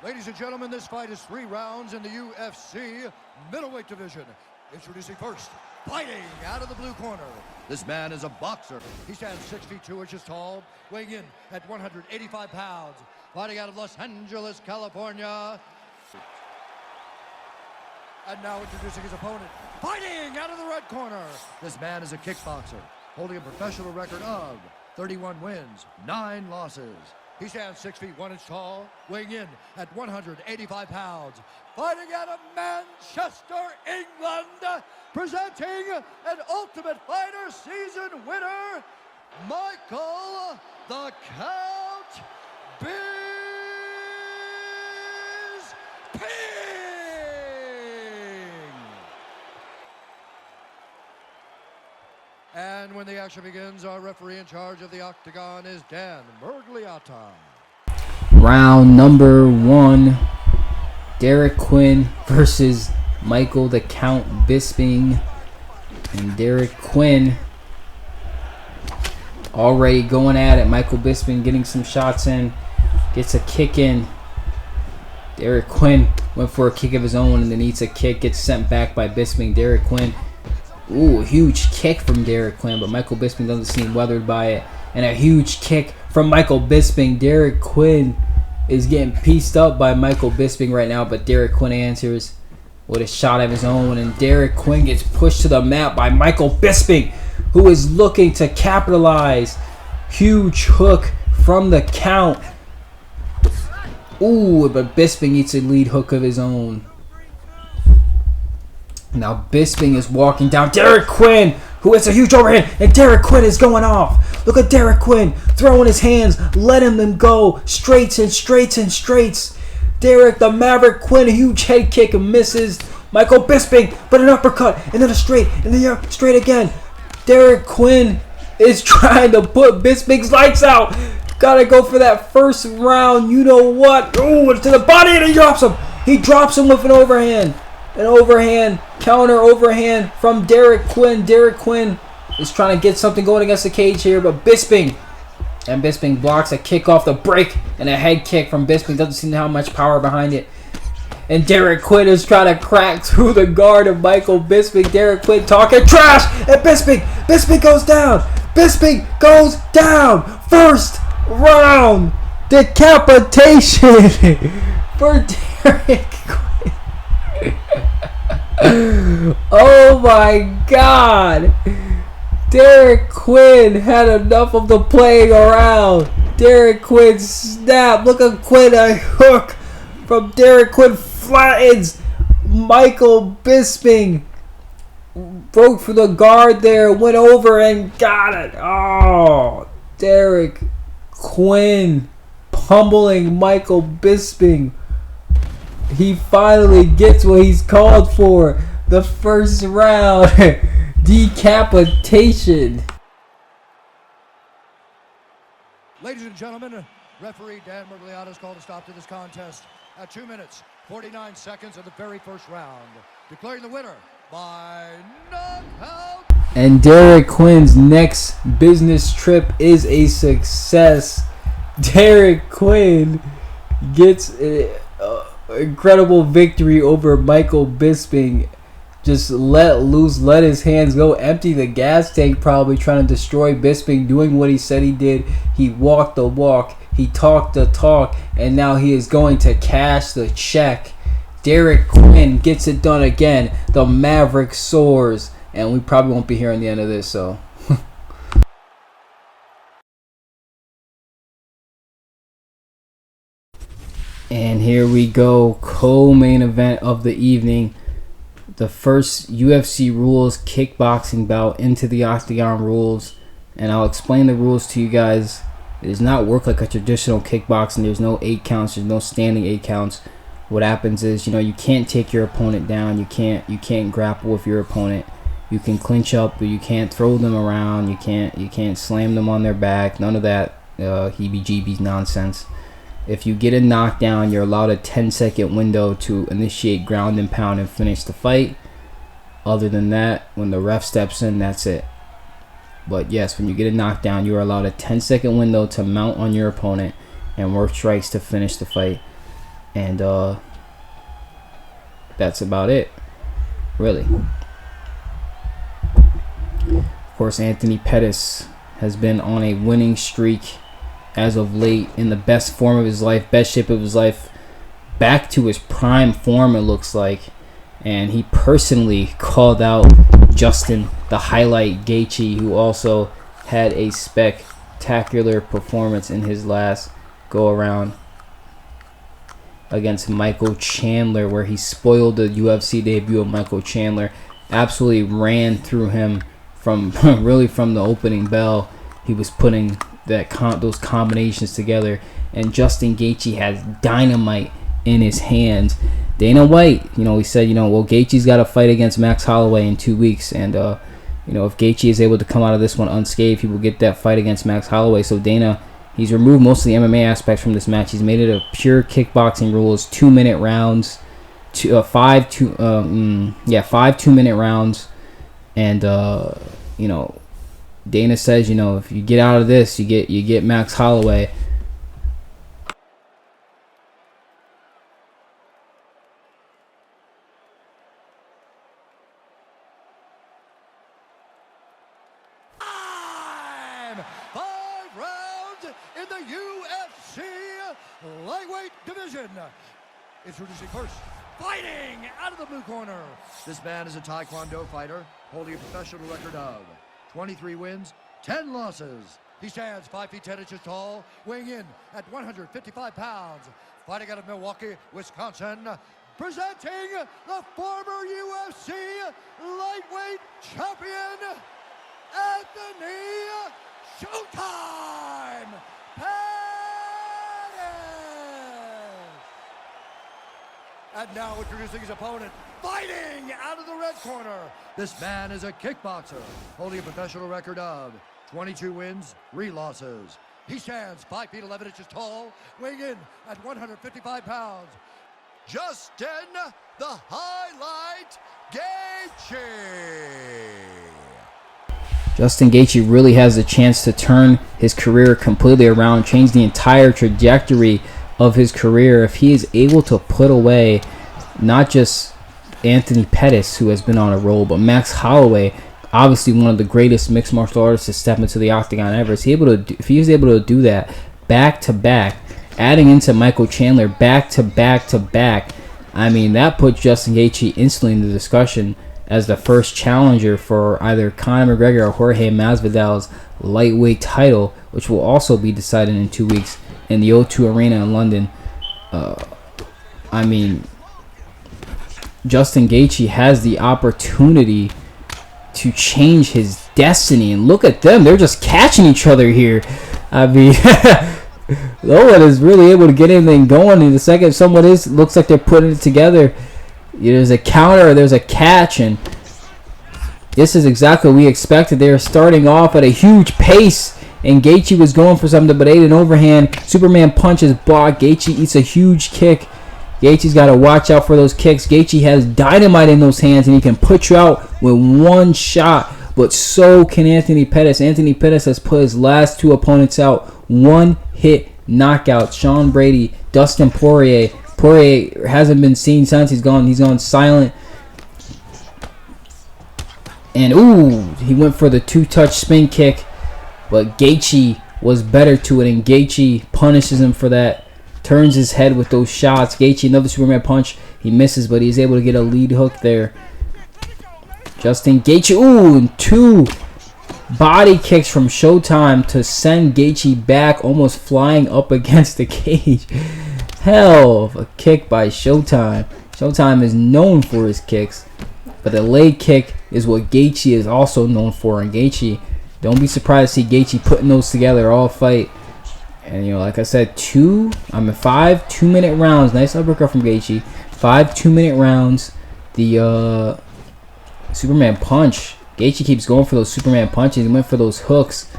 B: Ladies and gentlemen, this fight is 3 rounds in the UFC middleweight division. Introducing first, fighting out of the blue corner. This man is a boxer. He stands 6 feet 2 inches tall, weighing in at 185 pounds. Fighting out of Los Angeles, California. And now introducing his opponent, fighting out of the red corner. This man is a kickboxer, holding a professional record of 31 wins, 9 losses. He stands 6 feet 1 inch tall, weighing in at 185 pounds. Fighting out of Manchester, England, presenting an Ultimate Fighter season winner, Michael the Count Bisping. And when the action begins, our referee in charge of the Octagon is Dan Bergliata.
A: Round number 1. Derek Quinn versus Michael the Count Bisping. And Derek Quinn already going at it. Michael Bisping getting some shots in. Gets a kick in. Derek Quinn went for a kick of his own and then eats a kick. Gets sent back by Bisping. Derek Quinn. Ooh, a huge kick from Derek Quinn, but Michael Bisping doesn't seem weathered by it. And a huge kick from Michael Bisping. Derek Quinn is getting pieced up by Michael Bisping right now, but Derek Quinn answers with a shot of his own. And Derek Quinn gets pushed to the mat by Michael Bisping, who is looking to capitalize. Huge hook from the count. Ooh, but Bisping eats a lead hook of his own. Now Bisping is walking down Derek Quinn, who has a huge overhand, and Derek Quinn is going off. Look at Derek Quinn throwing his hands, letting them go. Straights and straights and straights. Derek the Maverick Quinn, a huge head kick, misses. Michael Bisping, but an uppercut, and then a straight, and then a straight again. Derek Quinn is trying to put Bisping's lights out. Gotta go for that first round. You know what? Ooh, to the body, and he drops him. He drops him with an overhand. An overhand, counter overhand from Derek Quinn. Derek Quinn is trying to get something going against the cage here, but Bisping blocks a kick off the break and a head kick from Bisping. Doesn't seem to have much power behind it. And Derek Quinn is trying to crack through the guard of Michael Bisping. Derek Quinn talking trash, and Bisping goes down. Bisping goes down. First round decapitation for Derek Quinn. Oh my God. Derek Quinn had enough of the playing around. Derek Quinn snap. Look at Quinn, a hook from Derek Quinn flattens Michael Bisping. Broke for the guard there, went over and got it. Oh, Derek Quinn pummeling Michael Bisping. He finally gets what he's called for. The first round decapitation.
B: Ladies and gentlemen, referee Dan Mergliata has called a stop to this contest at 2 minutes, 49 seconds of the very first round, declaring the winner by knockout.
A: And Derek Quinn's next business trip is a success. Derek Quinn gets an incredible victory over Michael Bisping. Just let loose, let his hands go, empty the gas tank, probably trying to destroy Bisping, doing what he said he did. He walked the walk, he talked the talk, and now he is going to cash the check. Derek Quinn gets it done again. The Maverick soars, and we probably won't be hearing the end of this, so. And here we go, co-main event of the evening. The first UFC Rules kickboxing bout into the Octagon Rules. And I'll explain the rules to you guys. It does not work like a traditional kickboxing. There's no 8 counts. There's no standing 8 counts. What happens is, you can't take your opponent down. You can't grapple with your opponent. You can clinch up, but you can't throw them around. You can't slam them on their back. None of that heebie-jeebies nonsense. If you get a knockdown, you're allowed a 10-second window to initiate ground and pound and finish the fight. Other than that, when the ref steps in, that's it. But yes, when you get a knockdown, you are allowed a 10-second window to mount on your opponent and work strikes to finish the fight. And that's about it, really. Of course, Anthony Pettis has been on a winning streak as of late, in the best form of his life, best shape of his life, back to his prime form, it looks like. And he personally called out Justin the Highlight Gaethje, who also had a spectacular performance in his last go around against Michael Chandler, where he spoiled the UFC debut of Michael Chandler. Absolutely ran through him from really from the opening bell. He was putting those combinations together, and Justin Gaethje has dynamite in his hands. Dana White, he said, well, Gaethje's got to fight against Max Holloway in 2 weeks, and if Gaethje is able to come out of this one unscathed, he will get that fight against Max Holloway. So Dana, he's removed most of the MMA aspects from this match. He's made it a pure kickboxing rules, 2-minute rounds, 5 2-minute rounds, and Dana says, if you get out of this, you get Max Holloway.
B: Time! 5 rounds in the UFC lightweight division. Introducing first, fighting out of the blue corner. This man is a Taekwondo fighter, holding a professional record of 23 wins, 10 losses. He stands 5 feet 10 inches tall, weighing in at 155 pounds. Fighting out of Milwaukee, Wisconsin, presenting the former UFC lightweight champion, Anthony Showtime Pettis. And now introducing his opponent, fighting out of the red corner. This man is a kickboxer, holding a professional record of 22 wins, 3 losses. He stands 5 feet 11 inches tall, weighing in at 155 pounds. Justin, the Highlight Gaethje.
A: Justin Gaethje really has the chance to turn his career completely around, change the entire trajectory of his career if he is able to put away not just Anthony Pettis, who has been on a roll, but Max Holloway, obviously one of the greatest mixed martial artists to step into the octagon ever. If he is able to do that back to back, adding into Michael Chandler back to back to back, I mean, that puts Justin Gaethje instantly in the discussion as the first challenger for either Conor McGregor or Jorge Masvidal's lightweight title, which will also be decided in 2 weeks in the O2 Arena in London. I mean, Justin Gaethje has the opportunity to change his destiny, and look at them, they're just catching each other here. I mean, no one is really able to get anything going. In the second someone is, looks like they're putting it together, there's a counter, there's a catch, and this is exactly what we expected. They're starting off at a huge pace, and Gaethje was going for something, but ate an overhand. Superman punches blocked. Gaethje eats a huge kick. Gaethje's got to watch out for those kicks. Gaethje has dynamite in those hands, and he can put you out with one shot, but so can Anthony Pettis. Anthony Pettis has put his last 2 opponents out. One-hit knockout. Sean Brady, Dustin Poirier. Poirier hasn't been seen since. He's gone silent. And, ooh, he went for the 2-touch spin kick. But Gaethje was better to it, and Gaethje punishes him for that. Turns his head with those shots. Gaethje, another Superman punch. He misses, but he's able to get a lead hook there. Justin Gaethje, ooh, and 2 body kicks from Showtime to send Gaethje back, almost flying up against the cage. Hell of a kick by Showtime. Showtime is known for his kicks, but the leg kick is what Gaethje is also known for. And Gaethje, don't be surprised to see Gaethje putting those together all fight. And, you know, like I said, 5 2-minute rounds. Nice uppercut from Gaethje. 5 2-minute rounds. The Superman punch. Gaethje keeps going for those Superman punches. He went for those hooks,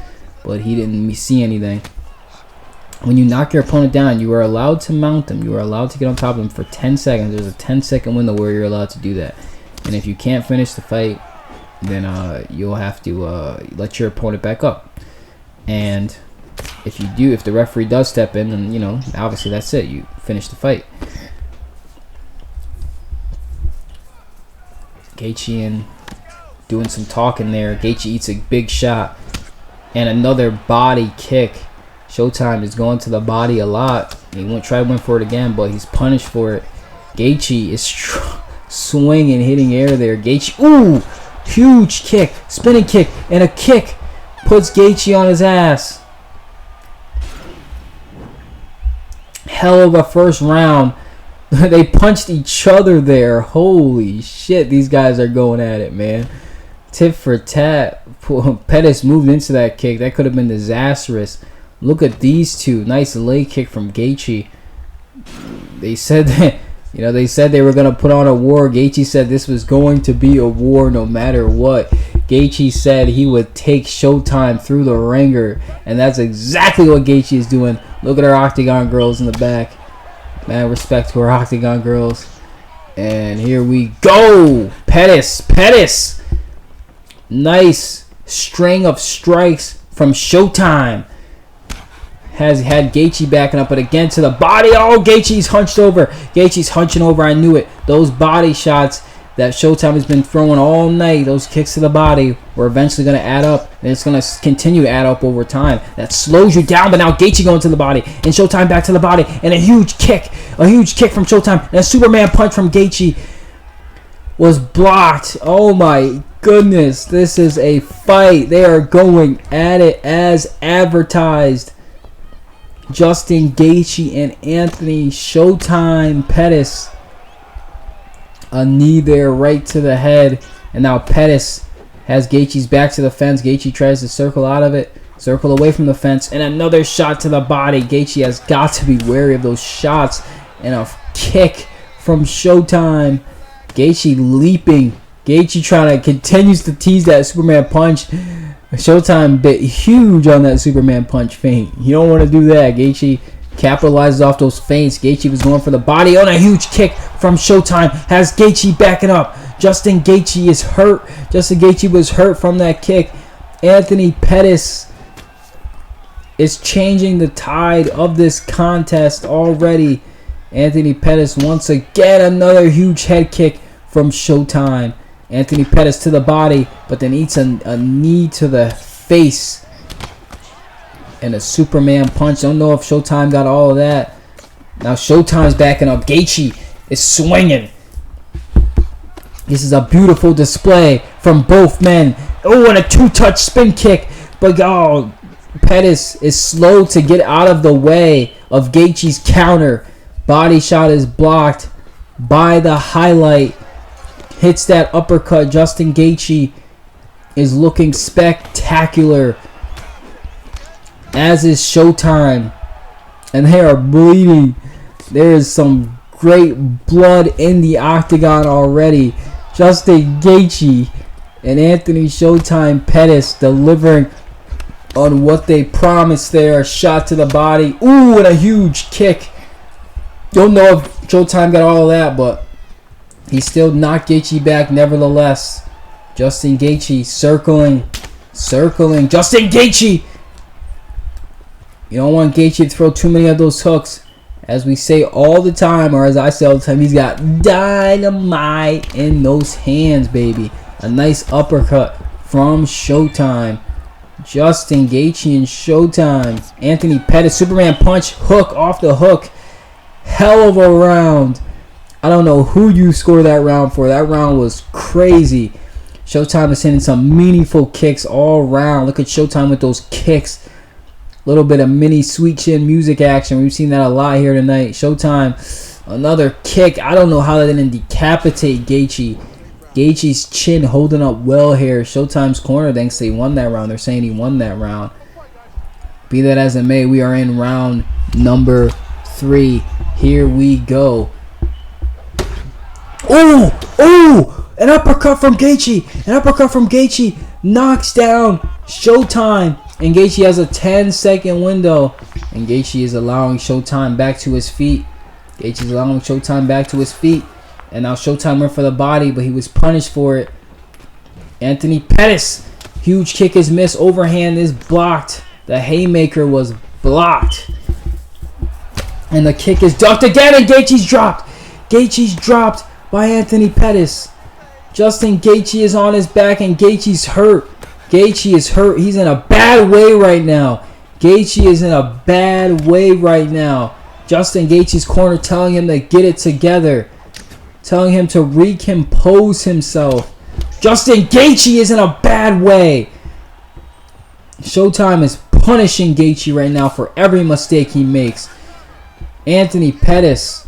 A: but he didn't see anything. When you knock your opponent down, you are allowed to mount them. You are allowed to get on top of them for 10 seconds. There's a 10-second window where you're allowed to do that. And if you can't finish the fight, then you'll have to let your opponent back up. And if the referee does step in, then, you know, obviously that's it. You finish the fight. Gaethje doing some talking there. Gaethje eats a big shot and another body kick. Showtime is going to the body a lot. He went for it again, but he's punished for it. Gaethje is swinging, hitting air there. Gaethje, ooh, huge kick, spinning kick, and a kick puts Gaethje on his ass. Hell of a first round. They punched each other there. Holy shit, these guys are going at it, man. Tit for tat. Pettis moved into that kick. That could have been disastrous. Look at these two. Nice leg kick from Gaethje. They said that, you know, they said they were going to put on a war. Gaethje said this was going to be a war no matter what. Gaethje said he would take Showtime through the ringer, and that's exactly what Gaethje is doing. Look at our Octagon girls in the back. Man, respect to our Octagon girls. And here we go. Pettis. Nice string of strikes from Showtime. Has had Gaethje backing up, but again to the body. Oh, Gaethje's hunched over. Gaethje's hunching over. I knew it. Those body shots that Showtime has been throwing all night, those kicks to the body, were eventually going to add up, and it's going to continue to add up over time. That slows you down, but now Gaethje going to the body, and Showtime back to the body, and a huge kick from Showtime, and a Superman punch from Gaethje was blocked. Oh my goodness, this is a fight. They are going at it as advertised. Justin Gaethje and Anthony Showtime Pettis. A knee there right to the head. And now Pettis has Gaethje's back to the fence. Gaethje tries to circle out of it. Circle away from the fence. And another shot to the body. Gaethje has got to be wary of those shots. And a kick from Showtime. Gaethje leaping. Gaethje trying to continues to tease that Superman punch. Showtime bit huge on that Superman punch feint. You don't want to do that. Gaethje capitalizes off those feints. Gaethje was going for the body on a huge kick from Showtime. Has Gaethje backing up. Justin Gaethje is hurt. Justin Gaethje was hurt from that kick. Anthony Pettis is changing the tide of this contest already. Anthony Pettis once again, another huge head kick from Showtime. Anthony Pettis to the body, but then eats a knee to the face. And a Superman punch. Don't know if Showtime got all of that. Now Showtime's backing up. Gaethje is swinging. This is a beautiful display from both men. Oh, and a two-touch spin kick. But oh, Pettis is slow to get out of the way of Gaethje's counter. Body shot is blocked by the highlight. Hits that uppercut. Justin Gaethje is looking spectacular, as is Showtime. And they are bleeding. There is some great blood in the octagon already. Justin Gaethje and Anthony Showtime Pettis delivering on what they promised there. Shot to the body. Ooh, and a huge kick. Don't know if Showtime got all of that, but he still knocked Gaethje back nevertheless. Justin Gaethje circling. Justin Gaethje! You don't want Gaethje to throw too many of those hooks. As we say all the time, or as I say all the time, he's got dynamite in those hands, baby. A nice uppercut from Showtime. Justin Gaethje and Showtime. Anthony Pettis, Superman punch, hook off the hook. Hell of a round. I don't know who you scored that round for. That round was crazy. Showtime is hitting some meaningful kicks all round. Look at Showtime with those kicks. A little bit of mini sweet chin music action. We've seen that a lot here tonight. Showtime, another kick. I don't know how that didn't decapitate Gaethje. Gaethje's chin holding up well here. Showtime's corner thinks they won that round. They're saying he won that round. Be that as it may, we are in round number 3. Here we go. Oh! An uppercut from Gaethje. An uppercut from Gaethje knocks down Showtime. And Gaethje has a 10-second window. And Gaethje is allowing Showtime back to his feet. Gaethje's allowing Showtime back to his feet. And now Showtime went for the body, but he was punished for it. Anthony Pettis. Huge kick is missed. Overhand is blocked. The haymaker was blocked. And the kick is ducked again, and Gaethje's dropped. Gaethje's dropped by Anthony Pettis. Justin Gaethje is on his back, and Gaethje's hurt. Gaethje is hurt. He's in a bad way right now. Gaethje is in a bad way right now. Justin Gaethje's corner telling him to get it together. Telling him to recompose himself. Justin Gaethje is in a bad way. Showtime is punishing Gaethje right now for every mistake he makes. Anthony Pettis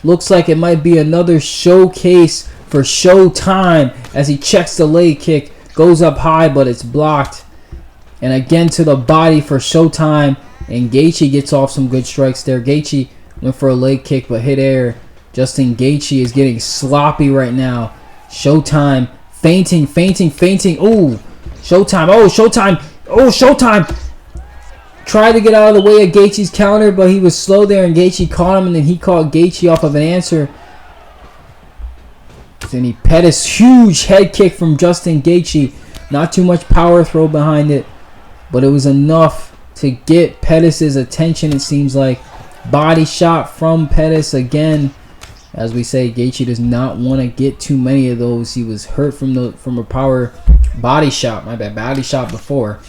A: looks like it might be another showcase for Showtime as he checks the leg kick. Goes up high, but it's blocked. And again to the body for Showtime. And Gaethje gets off some good strikes there. Gaethje went for a leg kick, but hit air. Justin Gaethje is getting sloppy right now. Showtime fainting. Ooh, Showtime. Tried to get out of the way of Gaethje's counter, but he was slow there, and Gaethje caught him, and then he caught Gaethje off of an answer. Anthony Pettis, huge head kick from Justin Gaethje. Not too much power throw behind it, but it was enough to get Pettis' attention, it seems like. Body shot from Pettis again. As we say, Gaethje does not want to get too many of those. He was hurt from a power body shot. My bad, body shot before.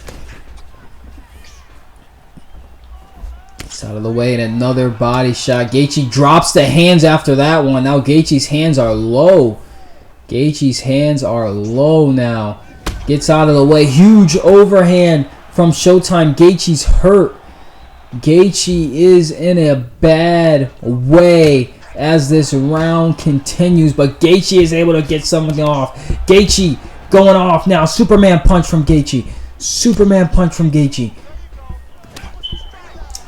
A: It's out of the way, and another body shot. Gaethje drops the hands after that one. Now Gaethje's hands are low. Gaethje's hands are low now. Gets out of the way. Huge overhand from Showtime. Gaethje's hurt. Gaethje is in a bad way as this round continues, but Gaethje is able to get something off. Gaethje going off now. Superman punch from Gaethje.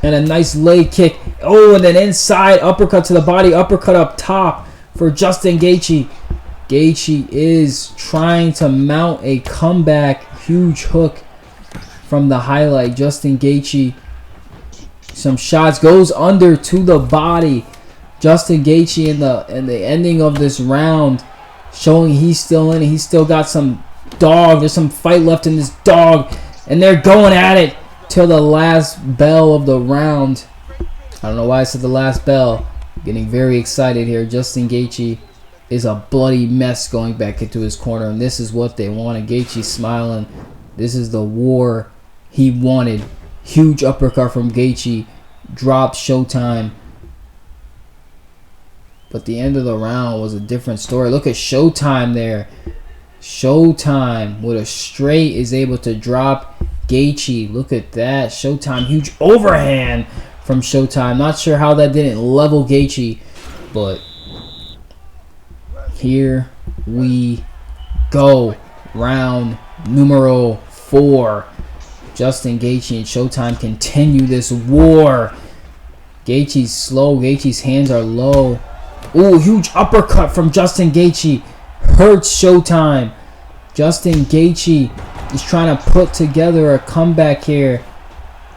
A: And a nice leg kick Oh, and then inside, uppercut to the body, uppercut up top for Justin Gaethje. Gaethje is trying to mount a comeback. Huge hook from the highlight. Justin Gaethje, some shots, goes under to the body. Justin Gaethje in the ending of this round, showing he's still in it. He's still got some dog. There's some fight left in this dog, and they're going at it till the last bell of the round. I don't know why I said the last bell. Getting very excited here. Justin Gaethje is a bloody mess going back into his corner, and this is what they wanted. Gaethje smiling. This is the war he wanted. Huge uppercut from Gaethje. Dropped Showtime. But the end of the round was a different story. Look at Showtime there. Showtime with a straight is able to drop Gaethje. Look at that. Showtime, huge overhand from Showtime. Not sure how that didn't level Gaethje, but here we go. Round numero 4. Justin Gaethje and Showtime continue this war. Gaethje's slow. Gaethje's hands are low. Ooh, huge uppercut from Justin Gaethje. Hurts Showtime. Justin Gaethje is trying to put together a comeback here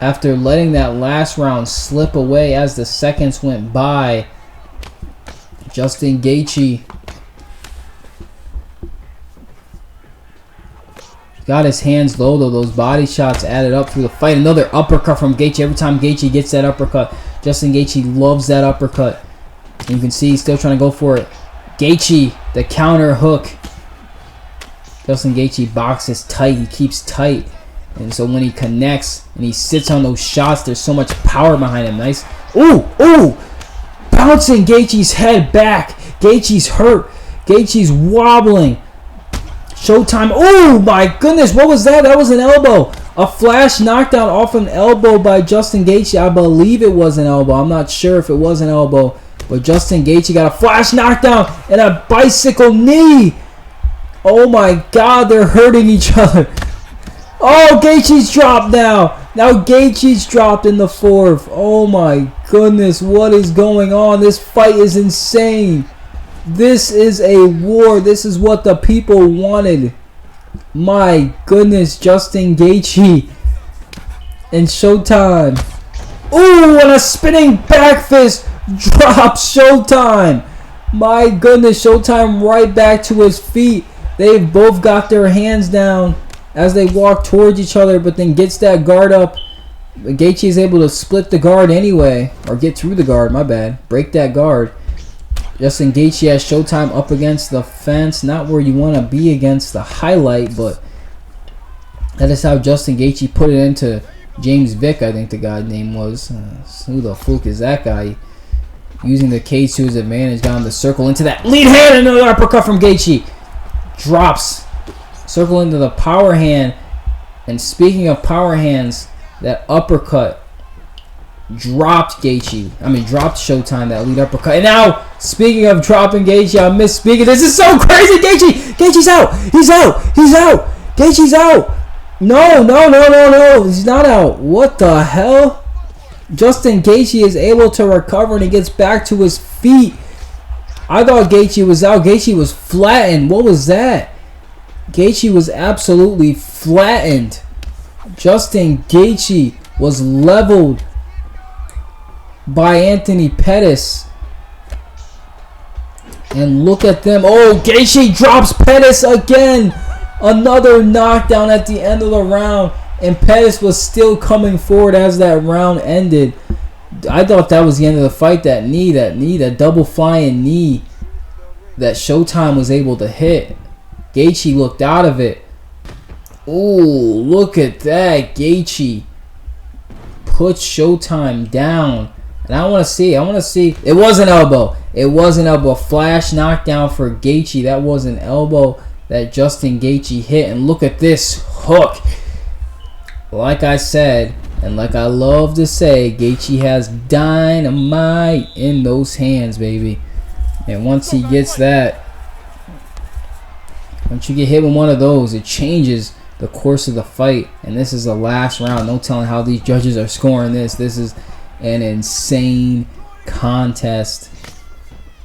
A: after letting that last round slip away as the seconds went by. Justin Gaethje got his hands low, though. Those body shots added up through the fight. Another uppercut from Gaethje. Every time Gaethje gets that uppercut, Justin Gaethje loves that uppercut. You can see he's still trying to go for it. Gaethje, the counter hook. Justin Gaethje boxes tight. He keeps tight. And so when he connects and he sits on those shots, there's so much power behind him. Nice. Ooh, ooh. Bouncing Gaethje's head back. Gaethje's hurt. Gaethje's wobbling. Showtime. Oh, my goodness. What was that? That was an elbow. A flash knockdown off an elbow by Justin Gaethje. I believe it was an elbow. I'm not sure if it was an elbow. But Justin Gaethje got a flash knockdown and a bicycle knee. Oh my God, they're hurting each other. Oh, Gaethje's dropped now. Now Gaethje's dropped in the 4th. Oh my goodness, what is going on? This fight is insane. This is a war. This is what the people wanted. My goodness, Justin Gaethje and Showtime. Ooh, and a spinning back fist. Drops Showtime. My goodness, Showtime right back to his feet. They've both got their hands down as they walk towards each other, but then gets that guard up. Gaethje is able to split the guard anyway, or get through the guard, my bad. Break that guard. Justin Gaethje has Showtime up against the fence. Not where you want to be against the highlight, but that is how Justin Gaethje put it into James Vick, I think the guy's name was. Who the fluke is that guy? Using the cage to his advantage, got him to circle into that lead hand. Another uppercut from Gaethje. Drops. Circle into the power hand. And speaking of power hands, that uppercut dropped Gaethje. Dropped Showtime, that lead uppercut. And now, speaking of dropping Gaethje, I misspeaking. This is so crazy. Gaethje's out. He's out. He's out. Gaethje's out. No. He's not out. What the hell? Justin Gaethje is able to recover and he gets back to his feet. I thought Gaethje was out. Gaethje was flattened. What was that? Gaethje was absolutely flattened. Justin Gaethje was leveled by Anthony Pettis. And look at them. Oh, Gaethje drops Pettis again. Another knockdown at the end of the round. And Pettis was still coming forward as that round ended. I thought that was the end of the fight. That double flying knee that Showtime was able to hit. Gaethje looked out of it. Ooh, look at that. Gaethje puts Showtime down. And I want to see. It was an elbow. A flash knockdown for Gaethje. That was an elbow that Justin Gaethje hit. And look at this hook. Like I said, and like I love to say, Gaethje has dynamite in those hands, baby. And once he gets that, once you get hit with one of those, it changes the course of the fight. And this is the last round. No telling how these judges are scoring this. This is an insane contest.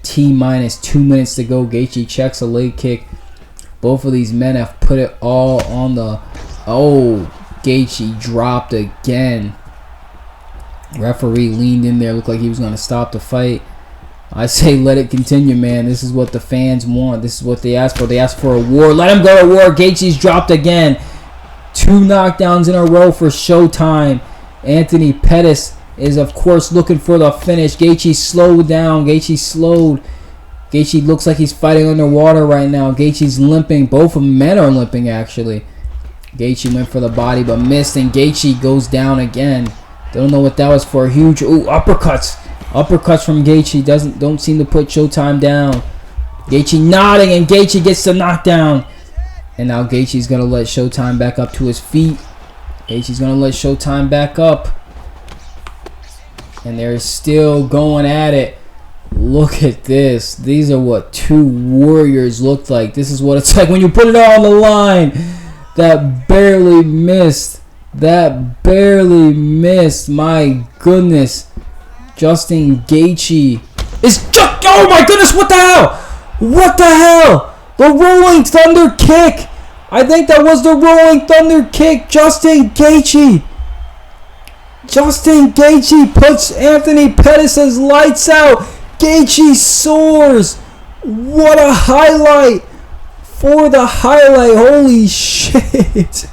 A: T-minus 2 minutes to go. Gaethje checks a leg kick. Both of these men have put it all on the... Oh, Gaethje dropped again. Referee leaned in there. Looked like he was going to stop the fight. I say let it continue, man. This is what the fans want. This is what they asked for. They asked for a war. Let him go to war. Gaethje's dropped again. 2 knockdowns in a row for Showtime. Anthony Pettis is, of course, looking for the finish. Gaethje slowed down. Gaethje slowed. Gaethje looks like he's fighting underwater right now. Gaethje's limping. Both of men are limping, actually. Gaethje went for the body but missed, and Gaethje goes down again. Don't know what that was for. Huge uppercuts. Uppercuts from Gaethje don't seem to put Showtime down. Gaethje nodding, and Gaethje gets the knockdown. And now Gaethje's going to let Showtime back up to his feet. Gaethje's going to let Showtime back up. And they're still going at it. Look at this. These are what 2 warriors look like. This is what it's like when you put it all on the line. That barely missed. That barely missed. My goodness. Justin Gaethje is just... Oh my goodness, what the hell? What the hell? The Rolling Thunder kick. I think that was the Rolling Thunder kick. Justin Gaethje. Justin Gaethje puts Anthony Pettis' lights out. Gaethje soars. What a highlight. For the highlight. Holy shit.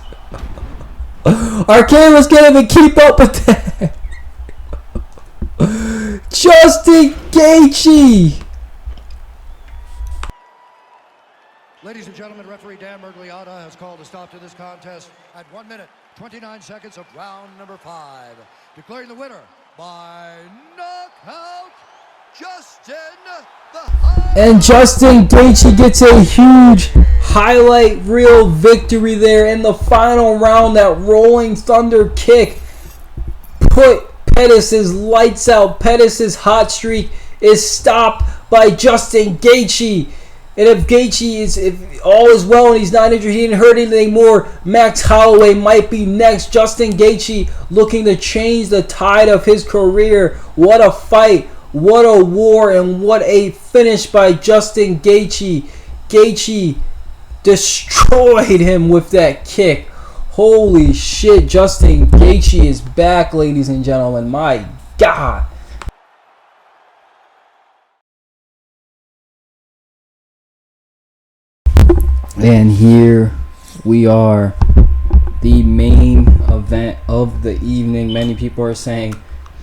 A: Our cameras can't even keep up with that. Justin Gaethje.
B: Ladies and gentlemen, referee Dan Mergliotta has called a stop to this contest at 1 minute, 29 seconds of round number 5. Declaring the winner by knockout, Justin
A: And Justin Gaethje gets a huge highlight reel victory there in the final round. That Rolling Thunder kick put Pettis' lights out. Pettis' hot streak is stopped by Justin Gaethje. And if all is well and he's not injured, he didn't hurt anything more, Max Holloway might be next. Justin Gaethje looking to change the tide of his career. What a fight. What a war, and what a finish by Justin Gaethje. Gaethje destroyed him with that kick. Holy shit, Justin Gaethje is back, ladies and gentlemen. My God. And here we are, the main event of the evening. Many people are saying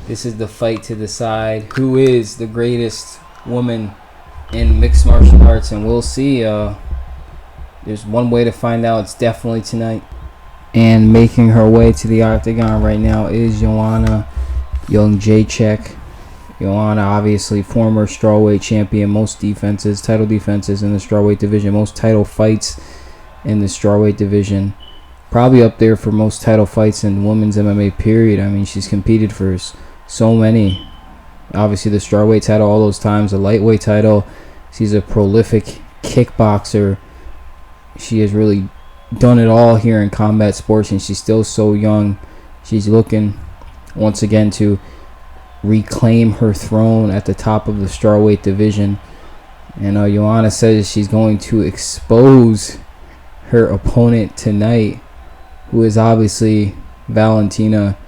A: this is the fight to decide who is the greatest woman in mixed martial arts, and we'll see. There's one way to find out. It's definitely tonight. And making her way to the Octagon right now is Joanna Jędrzejczyk. Joanna, obviously former strawweight champion, most title defenses in the strawweight division, most title fights in the strawweight division. Probably up there for most title fights in women's MMA, period. I mean, she's competed for so many. Obviously, the strawweight title all those times, the lightweight title. She's a prolific kickboxer. She has really done it all here in combat sports, and she's still so young. She's looking, once again, to reclaim her throne at the top of the strawweight division. And Joanna says she's going to expose her opponent tonight, who is obviously Valentina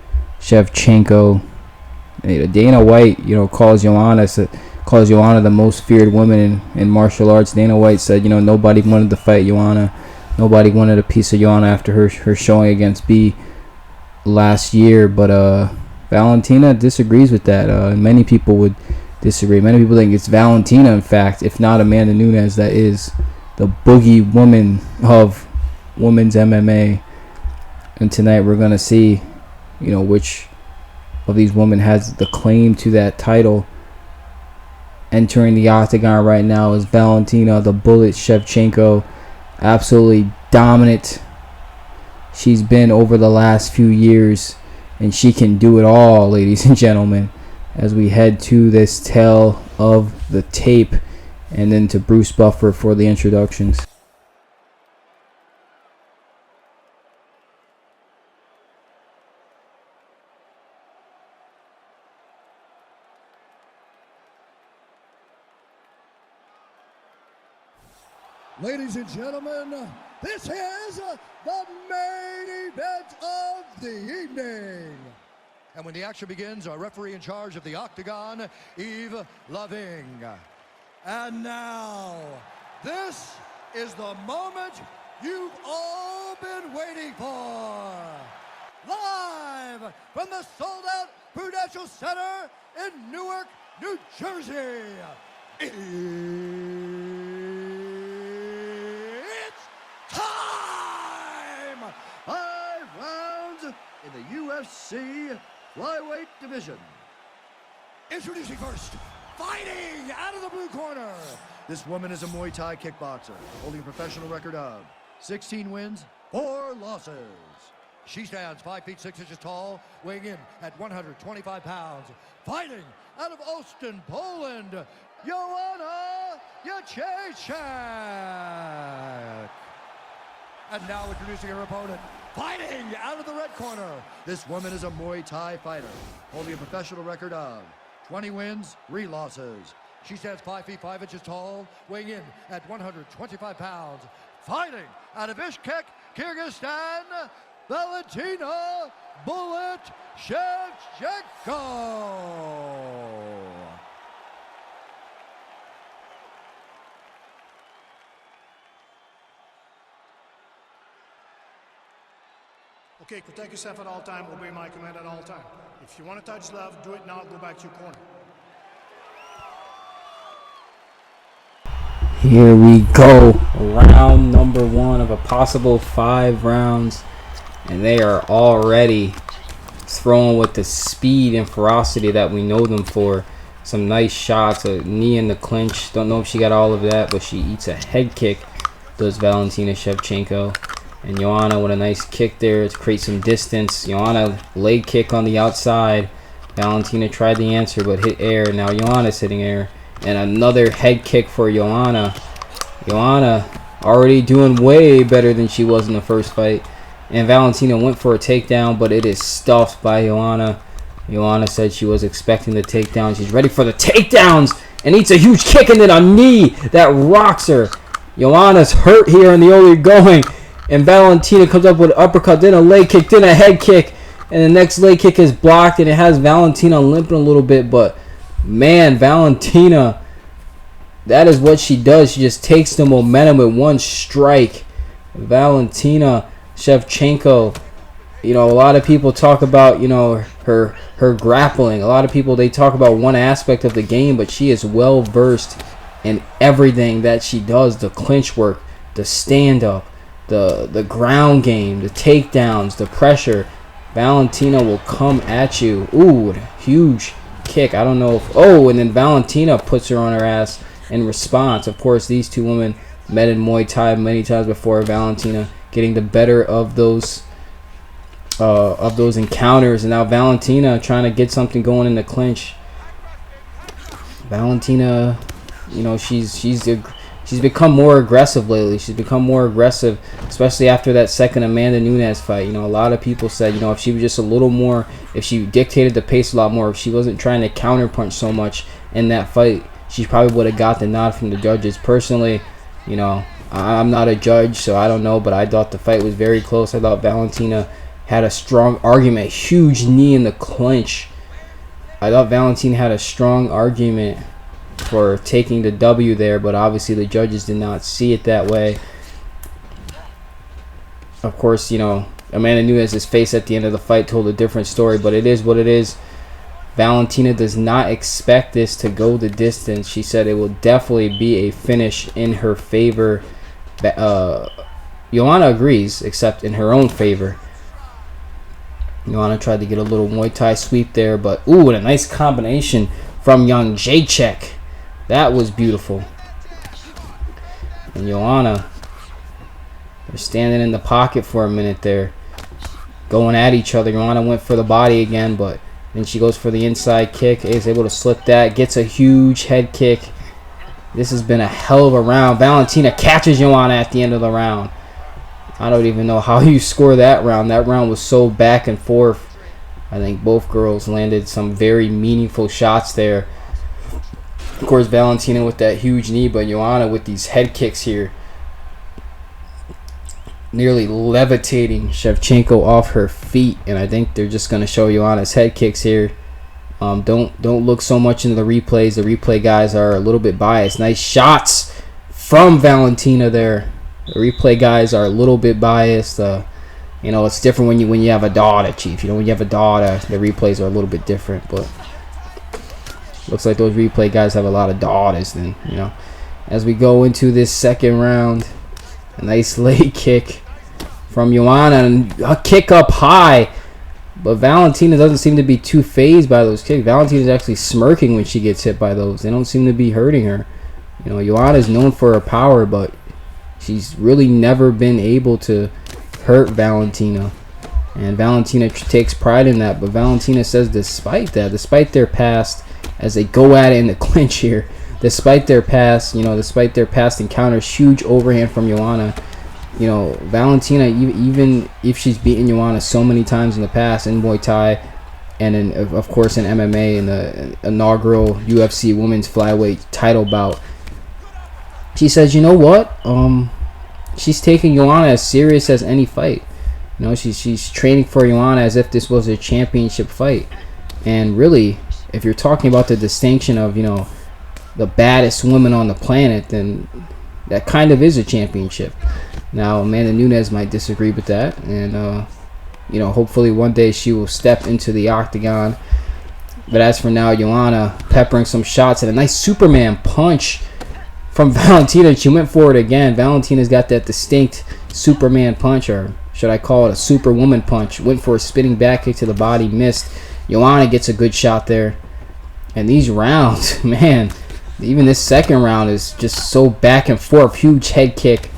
A: Shevchenko. Dana White, calls Joanna the most feared woman in martial arts. Dana White said, nobody wanted to fight Joanna. Nobody wanted a piece of Joanna after her showing against B last year. But Valentina disagrees with that. Many people would disagree. Many people think it's Valentina, in fact, if not Amanda Nunes, that is the boogie woman of women's MMA. And tonight we're going to see, which of these women has the claim to that title. Entering the Octagon right now is Valentina the Bullet Shevchenko. Absolutely dominant. She's been over the last few years, and she can do it all, ladies and gentlemen, as we head to this tale of the tape and then to Bruce Buffer for the introductions.
B: Ladies and gentlemen, this is the main event of the evening. And when the action begins, our referee in charge of the Octagon, Eve Loving. And now, this is the moment you've all been waiting for. Live from the sold-out Prudential Center in Newark, New Jersey. It's time! 5 rounds in the UFC flyweight division. Introducing first, fighting out of the blue corner. This woman is a Muay Thai kickboxer, holding a professional record of 16 wins, 4 losses. She stands 5 feet 6 inches tall, weighing in at 125 pounds. Fighting out of Olsztyn, Poland, Joanna Jędrzejczyk. And now introducing her opponent, fighting out of the red corner. This woman is a Muay Thai fighter, holding a professional record of 20 wins, 3 losses. She stands 5 feet 5 inches tall, weighing in at 125 pounds. Fighting out of Bishkek, Kyrgyzstan, Valentina Bullet Shevchenko.
C: Okay, protect yourself at all time, obey my command at all time. If you want to touch love, do it now, go back to your corner.
A: Here we go. Round number 1 of a possible 5 rounds. And they are already throwing with the speed and ferocity that we know them for. Some nice shots, a knee in the clinch. Don't know if she got all of that, but she eats a head kick, does Valentina Shevchenko. And Joanna with a nice kick there to create some distance. Joanna leg kick on the outside. Valentina tried the answer but hit air. Now Joanna's hitting air. And another head kick for Joanna. Joanna already doing way better than she was in the first fight. And Valentina went for a takedown, but it is stuffed by Joanna. Joanna said she was expecting the takedown. She's ready for the takedowns and eats a huge kick and then a knee that rocks her. Joanna's hurt here in the early going. And Valentina comes up with an uppercut, then a leg kick, then a head kick. And the next leg kick is blocked and it has Valentina limping a little bit. But man, Valentina, that is what she does. She just takes the momentum with one strike. Valentina Shevchenko, you know, a lot of people talk about, you know, her grappling. A lot of people, they talk about one aspect of the game, but she is well versed in everything that she does. The clinch work, the stand up, the ground game, the takedowns, the pressure. Valentina will come at you. Ooh, huge kick. I don't know if, oh, and then Valentina puts her on her ass in response. Of course, these two women met in Muay Thai many times before. Valentina getting the better of those encounters, and now Valentina trying to get something going in the clinch. Valentina, you know, she's become more aggressive lately. She's become more aggressive, especially after that second Amanda Nunes fight. You know, a lot of people said, you know, if she was just a little more, if she dictated the pace a lot more, if she wasn't trying to counterpunch so much in that fight, she probably would have got the nod from the judges. Personally, you know, I'm not a judge, so I don't know, but I thought the fight was very close. I thought Valentina had a strong argument, huge knee in the clinch. I thought Valentina had a strong argument for taking the W there, but obviously the judges did not see it that way. Of course, you know, Amanda Nunes' face at the end of the fight told a different story, but it is what it is. Valentina does not expect this to go the distance. She said it will definitely be a finish in her favor. Joanna agrees, except in her own favor. Joanna tried to get a little Muay Thai sweep there, but ooh, and a nice combination from Jędrzejczyk. That was beautiful. And Joanna, they're standing in the pocket for a minute there, going at each other. Joanna went for the body again, but then she goes for the inside kick, is able to slip that, gets a huge head kick. This has been a hell of a round. Valentina catches Joanna at the end of the round. I don't even know how you score that round. That round was so back and forth. I think both girls landed some very meaningful shots there. Of course, Valentina with that huge knee, but Joanna with these head kicks here. nearly levitating Shevchenko off her feet, and I think they're just gonna show Joanna's head kicks here. Don't look so much into the replays. The replay guys are a little bit biased. Nice shots from Valentina there. The replay guys are a little bit biased. It's different when you have a daughter, Chief. When you have a daughter, the replays are a little bit different. But looks like those replay guys have a lot of daughters. Then as we go into this second round, a nice leg kick from Joanna and a kick up high. But Valentina doesn't seem to be too phased by those kicks. Valentina's actually smirking when she gets hit by those. They don't seem to be hurting her. Joanna's known for her power, but she's really never been able to hurt Valentina. And Valentina takes pride in that. But Valentina says despite their past, as they go at it in the clinch here, despite their past encounters, huge overhand from Joanna. Valentina, even if she's beaten Joanna so many times in the past in Muay Thai and of course in MMA in the inaugural UFC Women's Flyweight title bout, she says, what? She's taking Joanna as serious as any fight. She's training for Joanna as if this was a championship fight. And really, if you're talking about the distinction of, the baddest woman on the planet, then that kind of is a championship. Now, Amanda Nunes might disagree with that, and hopefully one day she will step into the octagon. But as for now, Joanna peppering some shots and a nice Superman punch from Valentina. She went for it again. Valentina's got that distinct Superman punch, or should I call it a Superwoman punch. Went for a spinning back kick to the body, missed. Joanna gets a good shot there. And these rounds, man, even this second round is just so back and forth. Huge head kick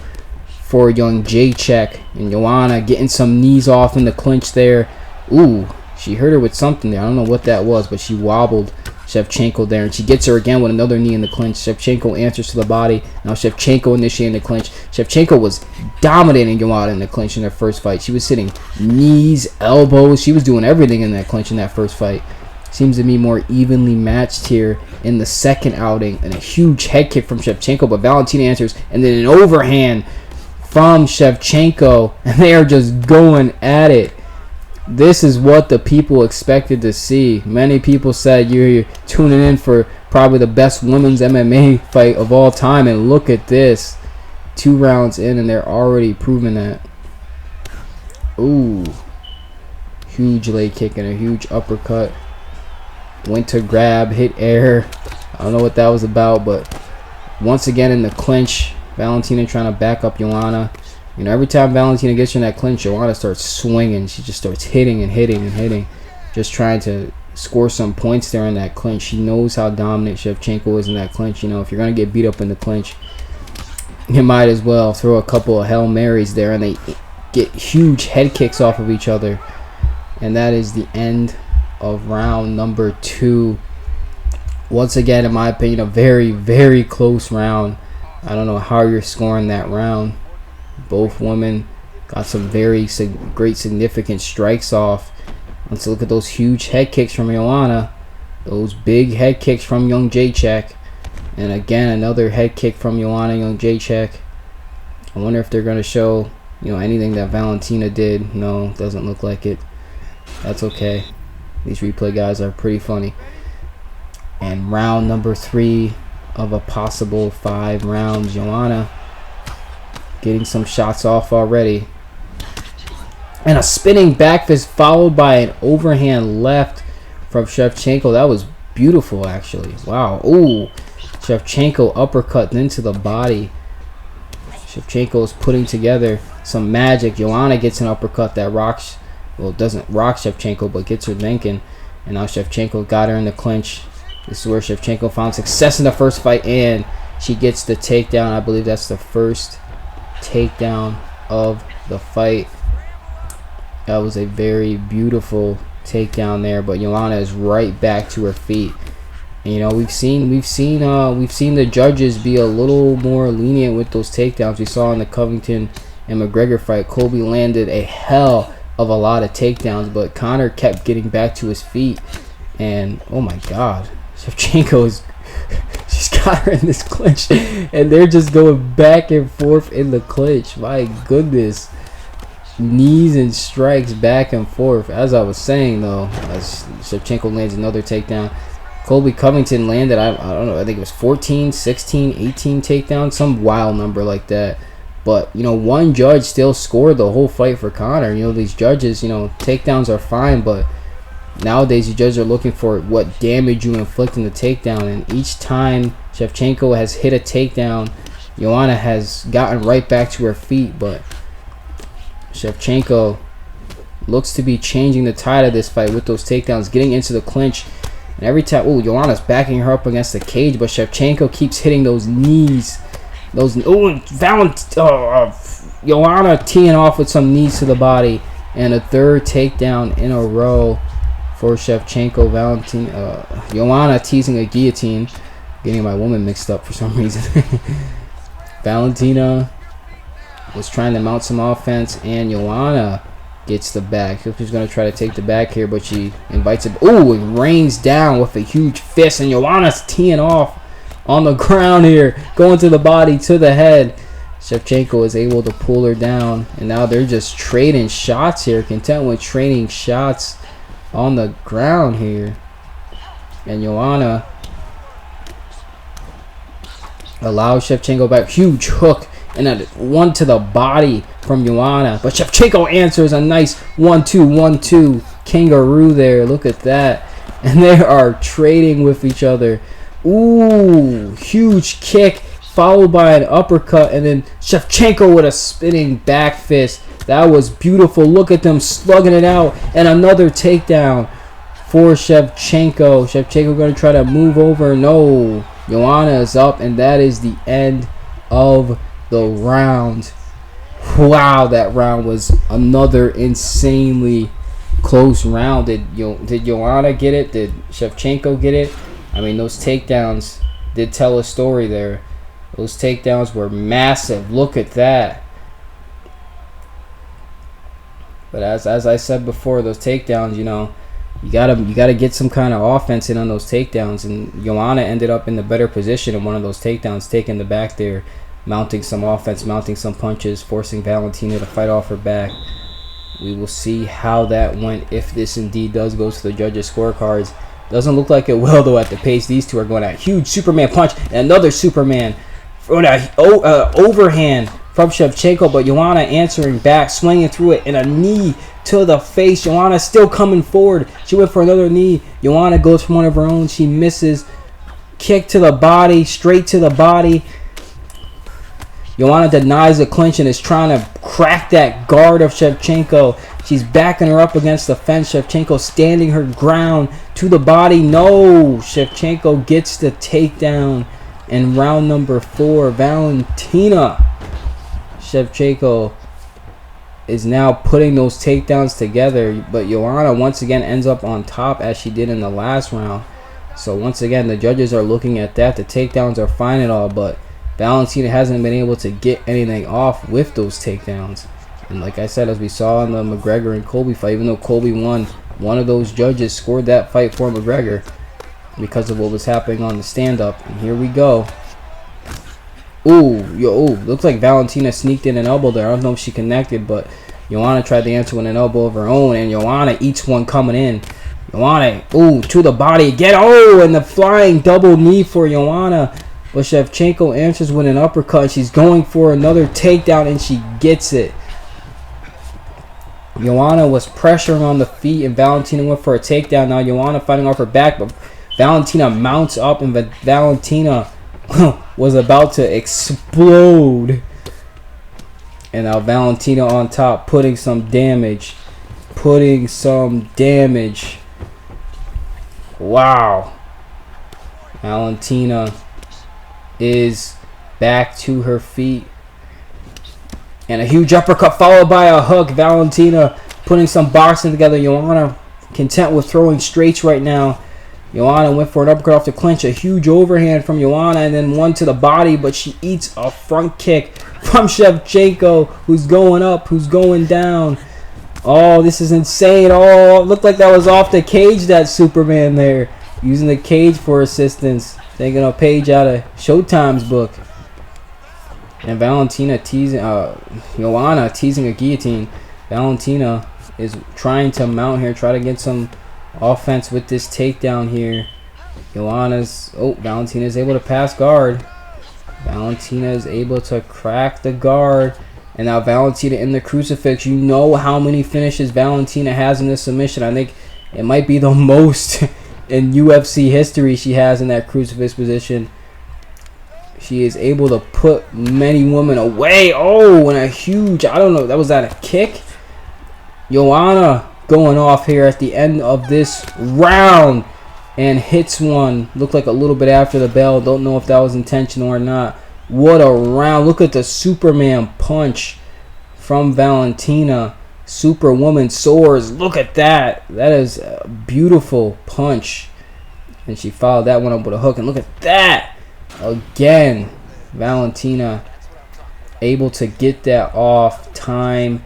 A: for young Jacek, and Joanna getting some knees off in the clinch there. Ooh, she hurt her with something there. I don't know what that was, but she wobbled Shevchenko there, and she gets her again with another knee in the clinch. Shevchenko answers to the body. Now Shevchenko initiating the clinch. Shevchenko was dominating Joanna in the clinch in their first fight. She was sitting knees, elbows. She was doing everything in that clinch in that first fight. Seems to be more evenly matched here in the second outing, and a huge head kick from Shevchenko, but Valentina answers, and then an overhand from Shevchenko, and they are just going at it. This is what the people expected to see. Many people said you're tuning in for probably the best women's MMA fight of all time, and look at this. 2 rounds in, and they're already proving that. Ooh. Huge leg kick and a huge uppercut. Went to grab, hit air. I don't know what that was about, but once again in the clinch, Valentina trying to back up Joanna. Every time Valentina gets in that clinch, Joanna starts swinging. She just starts hitting and hitting and hitting, just trying to score some points there in that clinch. She knows how dominant Shevchenko is in that clinch. If you're going to get beat up in the clinch, you might as well throw a couple of Hail Marys there, and they get huge head kicks off of each other. And that is the end of round number 2. Once again, in my opinion, a very, very close round. I don't know how you're scoring that round. Both women got some very great significant strikes off. Let's look at those huge head kicks from Joanna. Those big head kicks from young Jacek. And again, another head kick from Joanna, young Jacek. I wonder if they're going to show, anything that Valentina did. No, doesn't look like it. That's okay. These replay guys are pretty funny. And round number 3 of a possible 5 rounds. Joanna getting some shots off already. And a spinning back fist followed by an overhand left from Shevchenko. That was beautiful, actually. Wow. Ooh. Shevchenko uppercut into the body. Shevchenko is putting together some magic. Joanna gets an uppercut that rocks. Well, it doesn't rock Shevchenko, but gets her thinking. And now Shevchenko got her in the clinch. This is where Shevchenko found success in the first fight, and she gets the takedown. I believe that's the first takedown of the fight. That was a very beautiful takedown there, but Joanna is right back to her feet. And, we've seen the judges be a little more lenient with those takedowns. We saw in the Covington and McGregor fight, Colby landed a hell of a lot of takedowns, but Conor kept getting back to his feet. And oh my God, Shevchenko is she's got her in this clinch, and they're just going back and forth in the clinch. My goodness, knees and strikes back and forth. As I was saying, though, as Shevchenko lands another takedown, Colby Covington landed, I don't know, I think it was 14, 16, 18 takedowns, some wild number like that. But, you know, one judge still scored the whole fight for Conor. You know, these judges, you know, takedowns are fine, but nowadays the judges are looking for what damage you inflict in the takedown. And each time Shevchenko has hit a takedown, Joanna has gotten right back to her feet. But Shevchenko looks to be changing the tide of this fight with those takedowns, getting into the clinch. And every time, Joanna's backing her up against the cage, but Shevchenko keeps hitting those knees. Joanna teeing off with some knees to the body, and a third takedown in a row for Shevchenko. Joanna teasing a guillotine, getting my woman mixed up for some reason. Valentina was trying to mount some offense, and Joanna gets the back. She's going to try to take the back here, but she invites it. And rains down with a huge fist, and Joanna's teeing off on the ground here, going to the body, to the head. Shevchenko is able to pull her down, and now they're just trading shots here, content with trading shots on the ground here. And Joanna allows Shevchenko back. Huge hook, and then one to the body from Joanna. But Shevchenko answers a nice 1-2 kangaroo there. Look at that. And they are trading with each other. Ooh, huge kick followed by an uppercut, and then Shevchenko with a spinning back fist. That was beautiful. Look at them slugging it out, and another takedown for Shevchenko. Shevchenko going to try to move over. No, Joanna is up, and that is the end of the round. Wow, that round was another insanely close round. Did Joanna get it? Did Shevchenko get it? I mean, those takedowns did tell a story there. Those takedowns were massive. Look at that. But as I said before, those takedowns, you know, you gotta get some kind of offense in on those takedowns. And Joanna ended up in the better position in one of those takedowns, taking the back there, mounting some offense, mounting some punches, forcing Valentina to fight off her back. We will see how that went, if this indeed does go to the judges' scorecards. Doesn't look like it will, though, at the pace these two are going at. Huge Superman punch, and another Superman overhand from Shevchenko, but Joanna answering back, swinging through it, and a knee to the face. Joanna still coming forward. She went for another knee. Joanna goes for one of her own. She misses. Kick to the body, straight to the body. Joanna denies the clinch and is trying to crack that guard of Shevchenko. She's backing her up against the fence. Shevchenko standing her ground to the body. No! Shevchenko gets the takedown in round number 4. Valentina Shevchenko is now putting those takedowns together. But Joanna once again ends up on top as she did in the last round. So once again, the judges are looking at that. The takedowns are fine and all, but Valentina hasn't been able to get anything off with those takedowns. And like I said, as we saw in the McGregor and Colby fight, even though Colby won, one of those judges scored that fight for McGregor because of what was happening on the stand-up. And here we go. Looks like Valentina sneaked in an elbow there. I don't know if she connected, but Joanna tried to answer with an elbow of her own, and Joanna eats one coming in. Joanna, to the body again. And the flying double knee for Joanna. But Shevchenko answers with an uppercut. She's going for another takedown, and she gets it. Joanna was pressuring on the feet, and Valentina went for a takedown. Now Joanna fighting off her back, but Valentina mounts up, and Valentina was about to explode. And now Valentina on top, putting some damage. Wow. Valentina is back to her feet. And a huge uppercut followed by a hook. Valentina putting some boxing together. Joanna content with throwing straights right now. Joanna went for an uppercut off the clinch. A huge overhand from Joanna, and then one to the body, but she eats a front kick from Shevchenko, who's going up, who's going down. Oh, this is insane. Oh, it looked like that was off the cage, that Superman there. Using the cage for assistance. Taking a page out of Showtime's book. And Valentina teasing, Joanna teasing a guillotine. Valentina is trying to mount here, try to get some offense with this takedown here. Valentina is able to pass guard. Valentina is able to crack the guard. And now Valentina in the crucifix. You know how many finishes Valentina has in this submission. I think it might be the most in UFC history she has in that crucifix position. She is able to put many women away. Oh, and a huge, I don't know, was that a kick? Joanna going off here at the end of this round and hits one. Looked like a little bit after the bell. Don't know if that was intentional or not. What a round. Look at the Superman punch from Valentina. Superwoman soars. Look at that. That is a beautiful punch. And she followed that one up with a hook. And look at that. Again, Valentina able to get that off time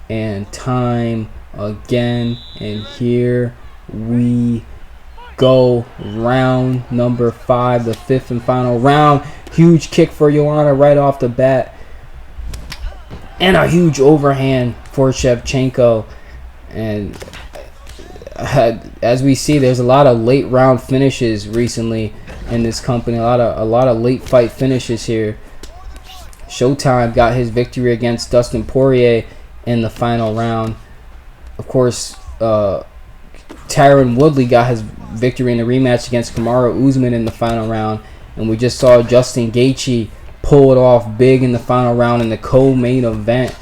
A: and time again. And here we go. Round number 5, the 5th and final round. Huge kick for Joanna right off the bat. And a huge overhand for Shevchenko. And as we see, there's a lot of late round finishes recently in this company. A lot of late fight finishes here. Showtime got his victory against Dustin Poirier in the final round. Of course, Tyron Woodley got his victory in the rematch against Kamaru Usman in the final round. And we just saw Justin Gaethje pull it off big in the final round in the co-main event.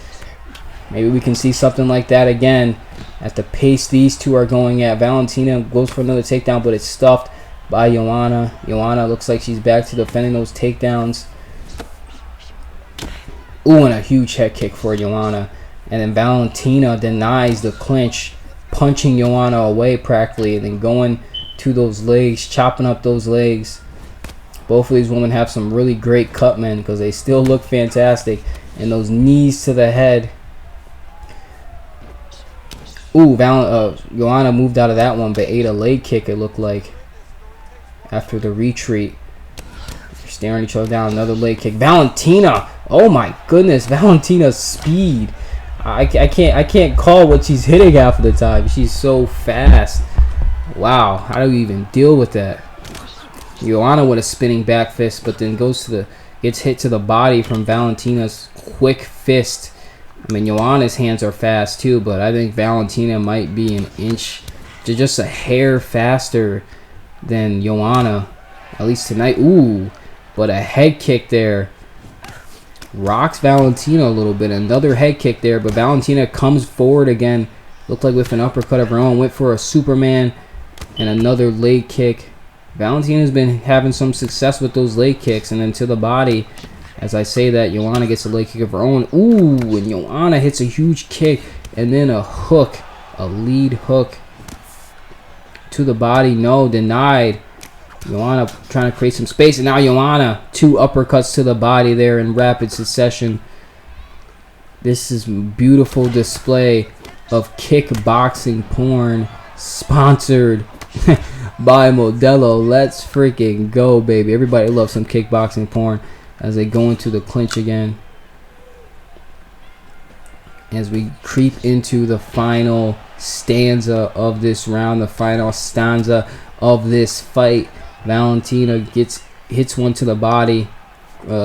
A: Maybe we can see something like that again at the pace these two are going at. Valentina goes for another takedown, but it's stuffed by Joanna. Joanna looks like she's back to defending those takedowns. Ooh, and a huge head kick for Joanna. And then Valentina denies the clinch, punching Joanna away practically, and then going to those legs, chopping up those legs. Both of these women have some really great cut men because they still look fantastic. And those knees to the head. Ooh, Joanna moved out of that one, but ate a leg kick, it looked like, after the retreat. They're staring each other down. Another leg kick. Valentina! Oh my goodness, Valentina's speed. I can't call what she's hitting half of the time. She's so fast. Wow, how do we even deal with that? Joanna with a spinning back fist, but then gets hit to the body from Valentina's quick fist. I mean, Joanna's hands are fast too, but I think Valentina might be an inch to just a hair faster than Joanna, at least tonight. Ooh, but a head kick there rocks Valentina a little bit. Another head kick there, but Valentina comes forward again. Looked like with an uppercut of her own. Went for a Superman and another leg kick. Valentina's been having some success with those leg kicks, and then to the body. As I say that, Joanna gets a leg kick of her own. Ooh, and Joanna hits a huge kick, and then a hook, a lead hook to the body. No, denied. Joanna trying to create some space, and now Joanna 2 uppercuts to the body there in rapid succession. This is a beautiful display of kickboxing porn, sponsored by Modelo. Let's freaking go, baby. Everybody loves some kickboxing porn as they go into the clinch again. As we creep into the final stanza of this round, the final stanza of this fight, Valentina hits one to the body.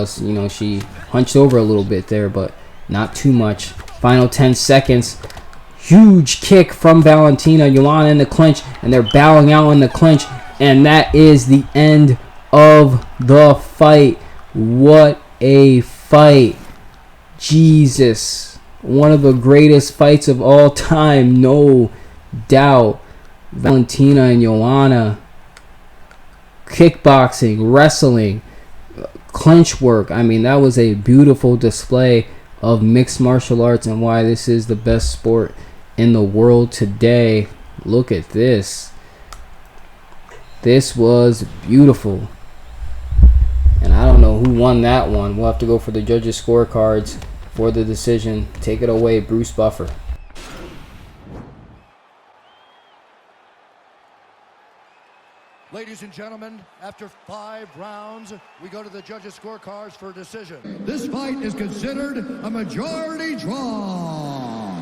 A: She hunched over a little bit there, but not too much. Final 10 seconds. Huge kick from Valentina. Joanna in the clinch, and they're bowing out in the clinch, and that is the end of the fight. What a fight. Jesus. One of the greatest fights of all time, no doubt. Valentina and Joanna. Kickboxing, wrestling, clinch work. I mean, that was a beautiful display of mixed martial arts and why this is the best sport in the world today. Look at this. This was beautiful. And I don't know who won that one. We'll have to go for the judges' scorecards for the decision. Take it away, Bruce Buffer.
B: Ladies and gentlemen, after 5 rounds, we go to the judges' scorecards for a decision. This fight is considered a majority draw.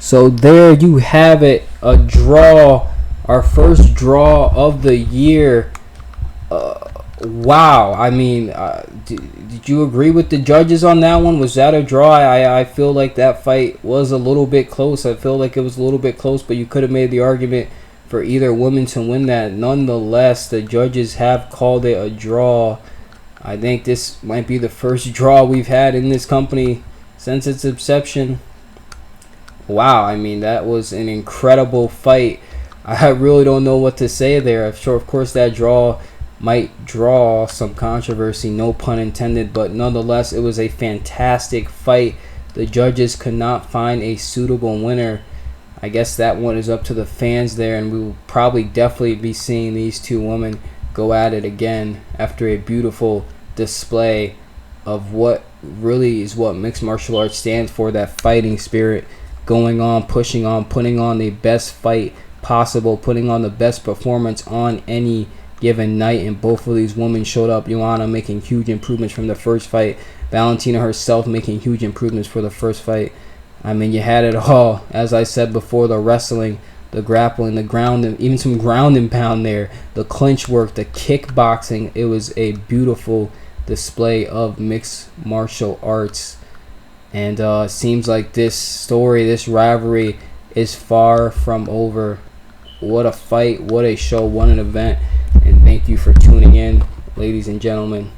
A: So there you have it, a draw, our first draw of the year. Wow, I mean, did you agree with the judges on that one? Was that a draw? I feel like that fight was a little bit close. I feel like it was a little bit close, but you could have made the argument for either woman to win that. Nonetheless, the judges have called it a draw. I think this might be the first draw we've had in this company since its inception. Wow, I mean, that was an incredible fight. I really don't know what to say there. I'm sure, of course, that draw might draw some controversy, no pun intended, but nonetheless, it was a fantastic fight. The judges could not find a suitable winner. I guess that one is up to the fans there, and we will probably definitely be seeing these two women go at it again after a beautiful display of what really is what mixed martial arts stands for, that fighting spirit, going on, pushing on, putting on the best fight possible, putting on the best performance on any given night. And both of these women showed up. Joanna making huge improvements from the first fight, Valentina herself making huge improvements for the first fight. I mean, you had it all. As I said before, the wrestling, the grappling, the ground, and even some ground and pound there, the clinch work, the kickboxing. It was a beautiful display of mixed martial arts. And seems like this story, this rivalry is far from over. What a fight, what a show, what an event. And thank you for tuning in, ladies and gentlemen.